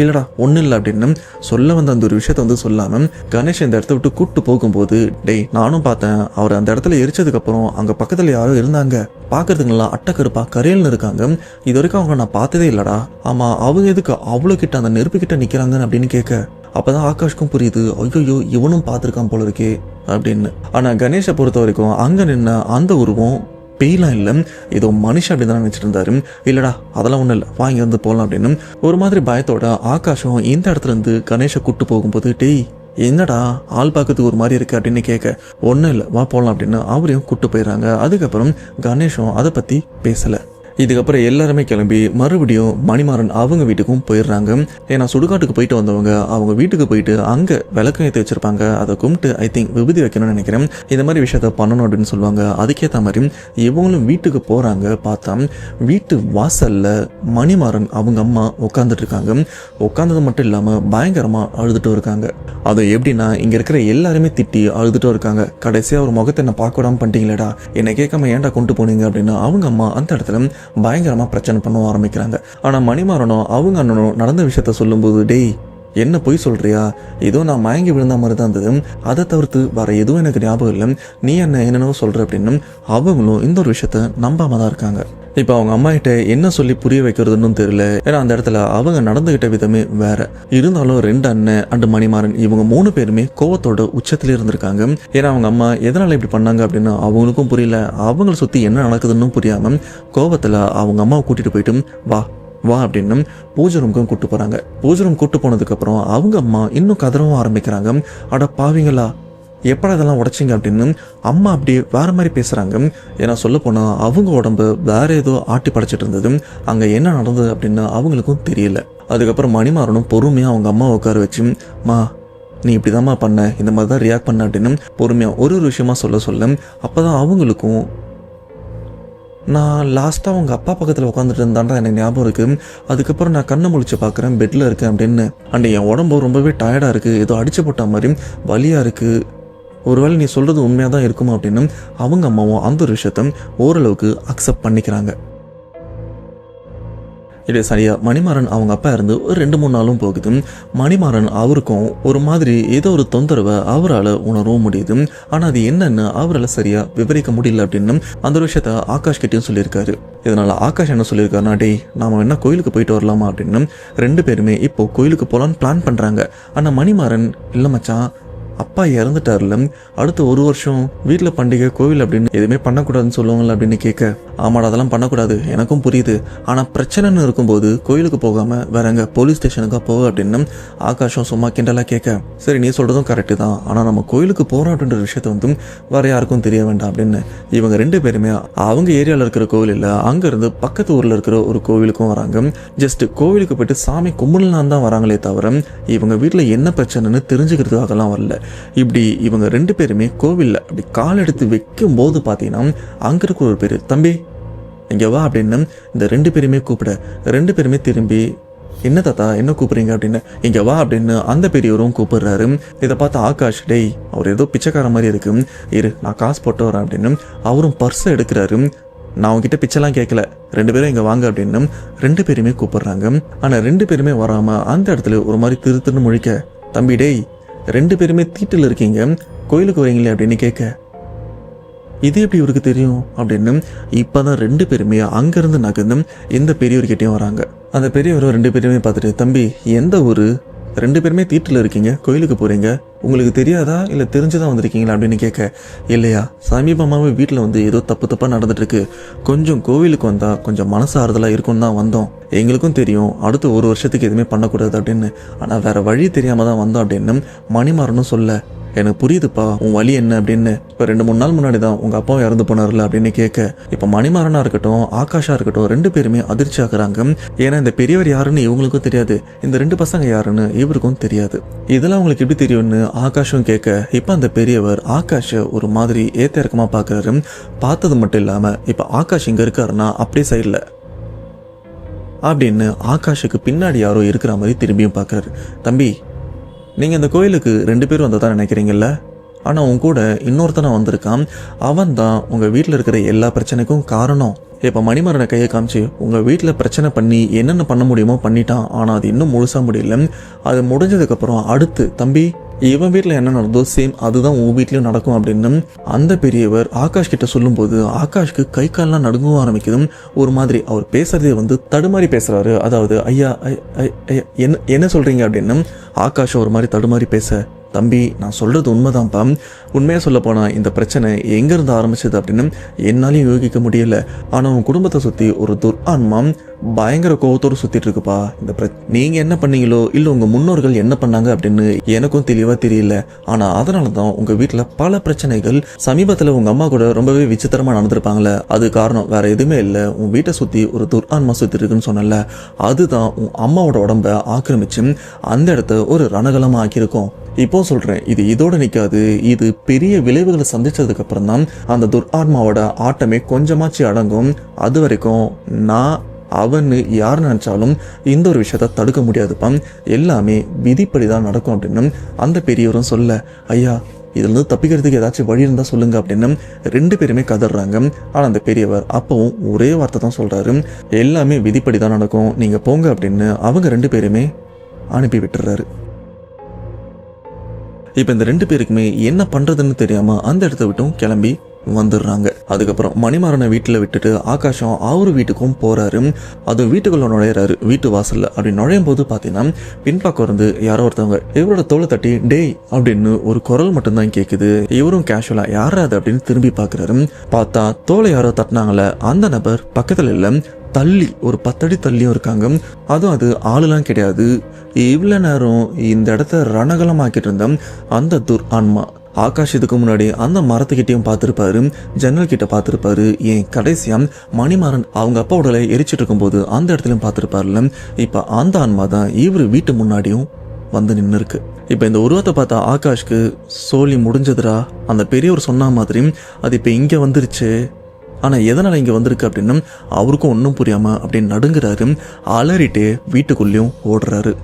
இல்லடா ஒன்றும் இல்லை அப்படின்னு சொல்ல வந்த அந்த ஒரு விஷயத்த சொல்லாம கணேஷ் இந்த இடத்த விட்டு கூப்பிட்டு போகும்போது, டேய் நானும் பார்த்தேன், அவர் அந்த இடத்துல எரிச்சதுக்கு அப்புறம் அங்க பக்கத்துல யாரோ இருந்தாங்க, பாக்குறதுக்கு நல்லா அட்டக்கருப்பா கரையல்னு இருக்காங்க, இது வரைக்கும் அவங்க நான் பார்த்ததே இல்லடா. ஆமா அவங்க எதுக்கு அவ்வளோ கிட்ட அந்த நெருப்பு கிட்ட நிக்கிறாங்கன்னு அப்படின்னு கேட்க, அப்பதான் ஆகாஷ்க்கும் புரியுது, ஐயோ இவனும் பார்த்துருக்கான் போல இருக்கே அப்படின்னு. ஆனா கணேஷை பொறுத்த வரைக்கும் அங்க நின்ன அந்த உருவம் பேய்லாம் இல்லை, ஏதோ மனுஷன் அப்படின்னு தான் நினைச்சிட்டு இருந்தாரு. இல்லடா அதெல்லாம் ஒன்றும் இல்லை, வா இங்க இருந்து போகலாம் அப்படின்னு ஒரு மாதிரி பயத்தோட ஆகாஷம் இந்த இடத்துல இருந்து கணேஷை கூப்பிட்டு போகும்போது, டேய் என்னடா ஆள் பார்க்கறதுக்கு ஒரு மாதிரி இருக்கு அப்படின்னு கேட்க, ஒன்றும் இல்லை வா போகலாம் அப்படின்னு அவரையும் கூப்பிட்டு போயிடுறாங்க. அதுக்கப்புறம் கணேஷும் அதை பற்றி பேசலை. இதுக்கப்புறம் எல்லாருமே கிளம்பி மறுபடியும் மணிமாறன் அவங்க வீட்டுக்கும் போயிடுறாங்க. ஏன்னா சுடுகாட்டுக்கு போயிட்டு வந்தவங்க அவங்க வீட்டுக்கு போயிட்டு அங்கே விளக்கம் ஏற்றி வச்சிருப்பாங்க, அதை கும்பிட்டு ஐ திங்க் விபூதி வைக்கணும்னு நினைக்கிறேன், இந்த மாதிரி விஷயத்த பண்ணணும் அப்படின்னு சொல்லுவாங்க. அதுக்கேற்ற மாதிரி இவங்களும் வீட்டுக்கு போகிறாங்க. பார்த்தா வீட்டு வாசலில் மணிமாறன் அவங்க அம்மா உட்காந்துட்டு இருக்காங்க. உட்காந்தது மட்டும் இல்லாமல் பயங்கரமாக அழுதுட்டும் இருக்காங்க. அது எப்படின்னா இங்கே இருக்கிற எல்லாருமே திட்டி அழுதுட்டும் இருக்காங்க. கடைசியாக ஒரு முகத்தை என்ன பார்க்க விடாமல் பண்ணிட்டீங்களேடா, என்னை கேட்காம ஏன்டா கொண்டு போனீங்க அப்படின்னு அவங்க அம்மா அந்த இடத்துல பயங்கரமா பிரச்சனை பண்ண ஆரம்பிக்கிறாங்க. ஆனா மணிமாறனும் அவங்க அண்ணனும் நடந்த விஷயத்த சொல்லும்போது, டேய் என்ன பொய் சொல்றியா, ஏதோ நான் மயங்கி விழுந்த மாதிரி தான் இருந்தது, அதை தவிர்த்து வேற எதுவும் எனக்கு ஞாபகம் இல்லை, நீ என்னென்னவோ சொல்ற அப்படின்னு அவங்களும் இந்த ஒரு விஷயத்த நம்பாம தான் இருக்காங்க. இப்போ அவங்க அம்மா கிட்ட என்ன சொல்லி புரிய வைக்கிறதுன்னு தெரியல. ஏன்னா அந்த இடத்துல அவங்க நடந்துகிட்ட விதமே வேற. இருந்தாலும் ரெண்டு அண்ணன் அண்டு மணிமாறன் இவங்க 3 பேருமே கோவத்தோட உச்சத்துல இருந்திருக்காங்க. ஏன்னா அவங்க அம்மா எதனால இப்படி பண்ணாங்க அப்படின்னு அவங்களுக்கும் புரியல, அவங்களை சுத்தி என்ன நடக்குதுன்னு புரியாம கோவத்துல அவங்க அம்மாவை கூட்டிட்டு போயிட்டு வா அப்படின்னு பூஜை ரூமுக்கும் கூட்டு போறாங்க. பூஜை ரூம் கூட்டு போனதுக்கு அப்புறம் அவங்க அம்மா இன்னும் கதறவும் ஆரம்பிக்கிறாங்க. அட பாவீங்களா, எப்படா இதெல்லாம் உடைச்சிங்க அப்படின்னு அம்மா அப்படியே வேற மாதிரி பேசுறாங்க. ஏன்னா சொல்ல போனா அவங்க உடம்பு வேற ஏதோ ஆட்டி படைச்சிட்டு இருந்தது, அங்க என்ன நடந்தது அப்படின்னு அவங்களுக்கும் தெரியல. அதுக்கப்புறம் மணிமாறனும் பொறுமையா அவங்க அம்மா உட்கார வச்சு, மா நீ இப்படிதாம்மா பண்ண, இந்த மாதிரி தான் ரியாக்ட் பண்ண அப்படின்னு பொறுமையா ஒரு விஷயமா சொல்ல அப்பதான் அவங்களுக்கும், நான் லாஸ்ட்டாக அவங்க அப்பா பக்கத்தில் உட்காந்துட்டு இருந்தாண்டா எனக்கு ஞாபகம் இருக்குது, அதுக்கப்புறம் நான் கண்ணை முழிச்சு பார்க்குறேன் பெட்டில் இருக்கேன் அப்படின்னு, அண்ட் என் உடம்பு ரொம்பவே டயர்டாக இருக்குது, ஏதோ அடிச்சு போட்ட மாதிரி வலியாக இருக்குது, ஒருவேளை நீ சொல்கிறது உண்மையாக தான் இருக்குமா அப்படின்னு அவங்க அம்மாவும் அந்த ஒரு விஷயத்த ஓரளவுக்கு அக்செப்ட் பண்ணிக்கிறாங்க. இது சரியா மணிமாறன் அவங்க அப்பா இருந்து ஒரு 2-3 நாளும் போகுது. மணிமாறன் அவருக்கும் ஒரு மாதிரி ஏதோ ஒரு தொந்தரவை அவரால் உணரவும் முடியுது. ஆனால் அது என்னன்னு அவரால் சரியா விவரிக்க முடியல அப்படின்னு அந்த ஒரு விஷயத்த ஆகாஷ் கிட்டையும் சொல்லியிருக்காரு. இதனால ஆகாஷ் என்ன சொல்லியிருக்காருனா, டேய் நாம என்ன கோயிலுக்கு போயிட்டு வரலாமா அப்படின்னு 2 பேருமே இப்போ கோயிலுக்கு போகலான்னு பிளான் பண்ணுறாங்க. ஆனால் மணிமாறன் இல்லை மச்சான், அப்பா இறந்துட்டார்ல, அடுத்த 1 வருஷம் வீட்டில் பண்டிகை கோவில் அப்படின்னு எதுவுமே பண்ணக்கூடாதுன்னு சொல்லுவாங்கல்ல அப்படின்னு கேட்க, ஆமாடா அதெல்லாம் பண்ணக்கூடாது எனக்கும் புரியுது, ஆனால் பிரச்சனைன்னு இருக்கும்போது கோயிலுக்கு போகாமல் வேற எங்க போலீஸ் ஸ்டேஷனுக்கா போக அப்படின்னு ஆகாஷம் சும்மா கிண்டலாக கேட்க, சரி நீ சொல்கிறதும் கரெக்டு தான், ஆனால் நம்ம கோயிலுக்கு போகிறோம் அப்படின்ற விஷயத்த வேற யாருக்கும் தெரிய வேண்டாம் அப்படின்னு இவங்க 2 பேருமே அவங்க ஏரியாவில் இருக்கிற கோவில் இல்லை, அங்கேருந்து பக்கத்து ஊரில் இருக்கிற ஒரு கோவிலுக்கும் வராங்க. ஜஸ்ட் கோவிலுக்கு போயிட்டு சாமி கும்பிடலாம் தான் வராங்களே தவிர இவங்க வீட்டில் என்ன பிரச்சனைன்னு தெரிஞ்சுக்கிறதுக்காகலாம் வரல. இப்படி இவங்க 2 பேருமே கோவில்ல அப்படி கால் எடுத்து வைக்கும் போது பார்த்தீங்கன்னா அங்க இருக்கிற ஒரு பேரு, தம்பி இங்க வா அப்படின்னு இந்த 2 பேருமே கூப்பிட 2 பேருமே திரும்பி, என்ன தாத்தா என்ன கூப்பிடுறீங்க அப்படின்னு, இங்க வா அப்படின்னு அந்த பெரியவரும் கூப்பிடுறாரு. இதை பார்த்து ஆகாஷ், டேய் அவர் ஏதோ பிச்சைக்கார மாதிரி இருக்கு, இரு நான் காசு போட்டு வரேன் அப்படின்னு அவரும் பர்ஸை எடுக்கிறாரு. நான் அவங்ககிட்ட பிச்சைலாம் கேட்கல, 2 பேரும் இங்கே வாங்க அப்படின்னு 2 பேருமே கூப்பிடுறாங்க. ஆனால் 2 பேருமே வராமல் அந்த இடத்துல ஒரு மாதிரி திருத்துன்னு முழிக்க, தம்பி டேய் 2 பேருமே தீட்டில் இருக்கீங்க, கோயிலுக்கு வரீங்களே அப்படின்னு கேட்க, இது எப்படி இவருக்கு தெரியும் அப்படின்னு இப்போதான் 2 பேருமே அங்கேருந்து நகர்ந்து இந்த பெரியவர்கிட்டையும் வராங்க. அந்த பெரியவரும் 2 பேருமே பார்த்துட்டு, தம்பி எந்த ஊர், 2 பேருமே தீட்டில் இருக்கீங்க கோயிலுக்கு போகிறீங்க, உங்களுக்கு தெரியாதா இல்லை தெரிஞ்சுதான் வந்திருக்கீங்களா அப்படின்னு கேட்க, இல்லையா சமீபமாகவே வீட்டில் வந்து ஏதோ தப்பாக நடந்துட்டுருக்கு, கொஞ்சம் கோவிலுக்கு வந்தால் கொஞ்சம் மனசு ஆறுதலாக இருக்குன்னு தான் வந்தோம். எங்களுக்கும் தெரியும் அடுத்து 1 வருஷத்துக்கு எதுவுமே பண்ணக்கூடாது அப்படின்னு, ஆனால் வேறு வழி தெரியாமல் தான் வந்தோம் அப்படின்னு மணிமாறனும் சொல்ல, எனக்கு புரியுதுப்பா உன் வழி என்ன அப்படின்னு. இப்போ 2-3 நாள் முன்னாடி தான் உங்கள் அப்பாவும் இறந்து போனார்ல அப்படின்னு கேட்க, இப்போ மணிமாறனா இருக்கட்டும் ஆகாஷா இருக்கட்டும் 2 பேருமே அதிர்ச்சி ஆகுறாங்க. ஏன்னா இந்த பெரியவர் யாருன்னு இவங்களுக்கும் தெரியாது, இந்த 2 பசங்க யாருன்னு இவருக்கும் தெரியாது. இதெல்லாம் உங்களுக்கு எப்படி தெரியும்னு ஆகாஷும் கேட்க, இப்போ அந்த பெரியவர் ஆகாஷை ஒரு மாதிரி ஏத்த இறக்கமாக பார்க்குறாரு. பார்த்தது மட்டும் இல்லாமல் இப்போ ஆகாஷ் இங்கே இருக்காருன்னா அப்படியே சைடில் அப்படின்னு ஆகாஷுக்கு பின்னாடி யாரோ இருக்கிற மாதிரி திரும்பியும் பார்க்குறாரு. தம்பி, நீங்கள் இந்த கோயிலுக்கு 2 பேரும் வந்தால் தான் நினைக்கிறீங்கல்ல, ஆனால் உன் கூட இன்னொருத்தனை வந்திருக்கான், அவன் தான் உங்கள் வீட்டில் இருக்கிற எல்லா பிரச்சனைக்கும் காரணம். இப்போ மணிமாறனை கையை காமிச்சு உங்கள் வீட்டில் பிரச்சனை பண்ணி என்னென்ன பண்ண முடியுமோ பண்ணிட்டான், ஆனால் அது இன்னும் முழுசாக முடியல. அது முடிஞ்சதுக்கப்புறம் அடுத்து தம்பி இவன் வீட்டில் என்ன நடந்தோ சேம் அதுதான் உன் வீட்லையும் நடக்கும் அப்படின்னு அந்த பெரியவர் ஆகாஷ் கிட்ட சொல்லும்போது ஆகாஷ்க்கு கை கால்லாம் நடுங்கவும் ஆரம்பிக்குது. ஒரு மாதிரி அவர் பேசுறதே வந்து தடுமாறி பேசுறாரு. அதாவது ஐயா என்ன சொல்றீங்க அப்படின்னு ஆகாஷ் ஒரு மாதிரி தடுமாறி பேச, தம்பி நான் சொல்கிறது உண்மைதான்ப்பா, உண்மையாக சொல்ல போனால் இந்த பிரச்சனை எங்கேருந்து ஆரம்பிச்சது அப்படின்னு என்னாலையும் யோகிக்க முடியல. ஆனால் உன் குடும்பத்தை சுற்றி ஒரு துர்ஆன்மா பயங்கர கோபத்தோடு சுற்றிட்டு இருக்குப்பா. இந்த நீங்கள் என்ன பண்ணீங்களோ இல்லை உங்கள் முன்னோர்கள் என்ன பண்ணாங்க அப்படின்னு எனக்கும் தெளிவாக தெரியல. ஆனால் அதனால தான் உங்கள் வீட்டில் பல பிரச்சனைகள் சமீபத்தில் உங்கள் அம்மா கூட ரொம்பவே விசித்திரமாக நடந்திருப்பாங்களே, அது காரணம் வேற எதுவுமே இல்லை, உன் வீட்டை சுற்றி ஒரு துர்ஆன்மா சுற்றி இருக்குன்னு சொன்னல, அதுதான் உன் அம்மாவோட உடம்பை ஆக்கிரமிச்சு அந்த இடத்த ஒரு ரணகலமாக ஆக்கியிருக்கோம். இப்போ சொல்கிறேன், இது இதோட நிற்காது, இது பெரிய விளைவுகளை சந்திச்சதுக்கு அப்புறம் தான் அந்த துர்ஆன்மாவோட ஆட்டமே கொஞ்சமாச்சு அடங்கும். அது வரைக்கும் நான் அவன்னு யார் நினைச்சாலும் இந்த ஒரு விஷயத்த தடுக்க முடியாதுப்பா, எல்லாமே விதிப்படி தான் நடக்கும் அப்படின்னு அந்த பெரியவரும் சொல்ல, ஐயா இதுலேருந்து தப்பிக்கிறதுக்கு ஏதாச்சும் வழி இருந்தால் சொல்லுங்க அப்படின்னு 2 பேருமே கதறாங்க. ஆனால் அந்த பெரியவர் அப்பவும் ஒரே வார்த்தை தான் சொல்கிறாரு, எல்லாமே விதிப்படி தான் நடக்கும், நீங்கள் போங்க அப்படின்னு அவங்க 2 பேருமே அனுப்பி விட்டுறாரு. இப்போ இந்த 2 பேருக்குமே என்ன பண்ணுறதுன்னு தெரியாமல் அந்த இடத்த விட்டும் கிளம்பி வந்துடுறாங்க. அதுக்கப்புறம் மணிமாறனை வீட்டில் விட்டுட்டு ஆகாஷம் அவரு வீட்டுக்கும் போகிறாரு. அது வீட்டுக்குள்ள நுழையிறாரு. வீட்டு வாசலில் அப்படி நுழையும் போது பார்த்தீங்கன்னா பின்பக்கம் இருந்து யாரோ ஒருத்தவங்க இவரோட தோலை தட்டி டேய் அப்படின்னு ஒரு குரல் மட்டும்தான் கேட்குது. இவரும் கேஷுவலாக யாராது அப்படின்னு திரும்பி பார்க்குறாரு. பார்த்தா தோலை யாரோ தட்டினாங்களே அந்த நபர் பக்கத்தில் இல்லை, தள்ளி ஒரு 10 அடி தள்ளியும் இருக்காங்க. அதுவும் அது ஆளுலாம் கிடையாது, இவ்வளோ நேரம் இந்த இடத்த ரணகலமாக்கிட்டு இருந்த அந்த துர்ஆன்மா. ஆகாஷ் இதுக்கு முன்னாடி அந்த மரத்துக்கிட்டையும் பார்த்துருப்பாரு, ஜன்னல் கிட்ட பார்த்துருப்பாரு, ஏன் கடைசியாக மணிமாறன் அவங்க அப்பா உடலை எரிச்சிட்டு இருக்கும்போது அந்த இடத்துலையும் பார்த்துருப்பாருல. இப்போ அந்த ஆன்மா தான் இவர் வீட்டு முன்னாடியும் வந்து நின்று இருக்கு. இப்போ இந்த உருவத்தை பார்த்தா ஆகாஷ்க்கு சோழி முடிஞ்சதுரா, அந்த பெரியவர் சொன்ன மாதிரி அது இப்போ இங்கே வந்துருச்சு, ஆனால் எதனால் இங்கே வந்திருக்கு அப்படின்னு அவருக்கும் ஒன்றும் புரியாமல் அப்படின்னு நடுங்குறாரு. அலறிட்டே வீட்டுக்குள்ளேயும் ஓடுறாரு.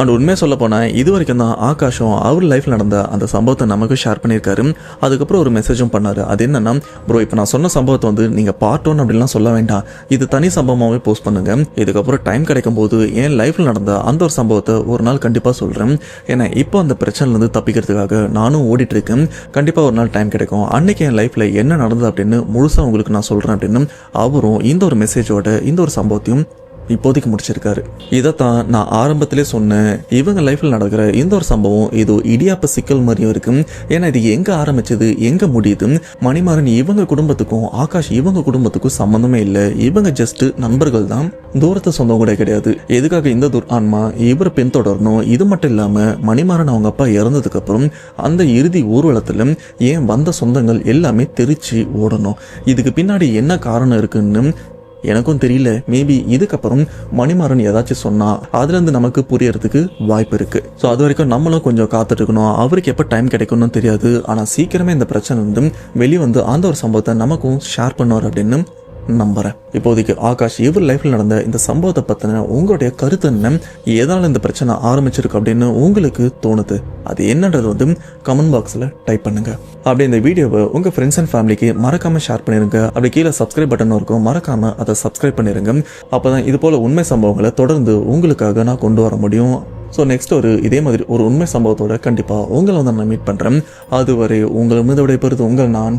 அண்ட் உண்மையாக சொல்ல போனால் இது வரைக்கும் தான் ஆகாஷும் அவர் லைஃப்பில் நடந்த அந்த சம்பவத்தை நமக்கு ஷேர் பண்ணியிருக்காரு. அதுக்கப்புறம் ஒரு மெசேஜும் பண்ணார். அது என்னன்னா, ப்ரோ இப்போ நான் சொன்ன சம்பவத்தை வந்து நீங்கள் பார்ட் 1 அப்படின்லாம் சொல்ல வேண்டாம், இது தனி சம்பவமாகவே போஸ்ட் பண்ணுங்க, இதுக்கப்புறம் டைம் கிடைக்கும் போது என் லைஃப்பில் நடந்த அந்த ஒரு சம்பவத்தை ஒரு நாள் கண்டிப்பாக சொல்கிறேன். ஏன்னா இப்போ அந்த பிரச்சனைலேருந்து தப்பிக்கிறதுக்காக நானும் ஓடிட்டு இருக்கேன். கண்டிப்பாக ஒரு நாள் டைம் கிடைக்கும், அன்னைக்கு என் லைஃப்பில் என்ன நடந்தது அப்படின்னு முழுசாக உங்களுக்கு நான் சொல்கிறேன் அப்படின்னு அவரும் இந்த ஒரு மெசேஜோட இந்த ஒரு சம்பவத்தையும் இப்போதைக்கு முடிச்சிருக்காரு. இதைத்தான் நான் ஆரம்பத்திலே சொன்னேன், இவங்க லைஃப்பில் நடக்கிற இந்த ஒரு சம்பவம் இது இடியாப்ப சிக்கல் மாதிரியும் இருக்கு. ஏன்னா இது எங்கே ஆரம்பிச்சது எங்கே முடியுது, மணிமாறன் இவங்க குடும்பத்துக்கும் ஆகாஷ் இவங்க குடும்பத்துக்கும் சம்மந்தமே இல்லை, இவங்க ஜஸ்ட் நண்பர்கள் தான், தூரத்தை சொந்தம் கூட கிடையாது. எதுக்காக இந்த துர்ஆன்மா இவரை பின்தொடரணும்? இது மட்டும் இல்லாமல் மணிமாறன் அவங்க அப்பா இறந்ததுக்கு அப்புறம் அந்த இறுதி ஊர்வலத்தில் ஏன் வந்த சொந்தங்கள் எல்லாமே தெரிச்சு ஓடணும்? இதுக்கு பின்னாடி என்ன காரணம் இருக்குன்னு எனக்கும் தெரியல. மேபி இதுக்கப்புறம் மணிமாறன் ஏதாச்சும் சொன்னா அதுலேருந்து நமக்கு புரியறதுக்கு வாய்ப்பு இருக்கு. ஸோ அது வரைக்கும் நம்மளும் கொஞ்சம் காத்துட்டு இருக்கணும். அவருக்கு எப்போ டைம் கிடைக்கும்னு தெரியாது, ஆனால் சீக்கிரமே இந்த பிரச்சனை வந்து வெளியே வந்து அந்த ஒரு சம்பவத்தை நமக்கும் ஷேர் பண்ணுவார் அப்படின்னு நம்புறேன். இப்போதைக்கு ஆகாஷ் இவர் லைஃப்ல நடந்த இந்த சம்பவத்தை பத்தின உங்களுடைய கருத்து என்ன, எதனால இந்த பிரச்சனை ஆரம்பிச்சிருக்கு அப்படின்னு உங்களுக்கு தோணுது, அது என்னன்றது வந்து கமெண்ட் பாக்ஸ்ல டைப் பண்ணுங்க. அப்படி இந்த வீடியோவை உங்க ஃப்ரெண்ட்ஸ் அண்ட் ஃபேமிலிக்கு மறக்காம ஷேர் பண்ணிருங்க. அப்படி கீழே சப்ஸ்கிரைப் பட்டன் இருக்கும், மறக்காம அதை சப்ஸ்கிரைப் பண்ணிருங்க. அப்பதான் இது போல உண்மை சம்பவங்களை தொடர்ந்து உங்களுக்காக நான் கொண்டு வர முடியும். ஸோ நெக்ஸ்ட் இதே மாதிரி ஒரு உண்மை சம்பவத்தோட கண்டிப்பா உங்களை வந்து நான் மீட் பண்றேன். அதுவரை உங்கள் மீது விடைபெறுவது உங்கள் நான்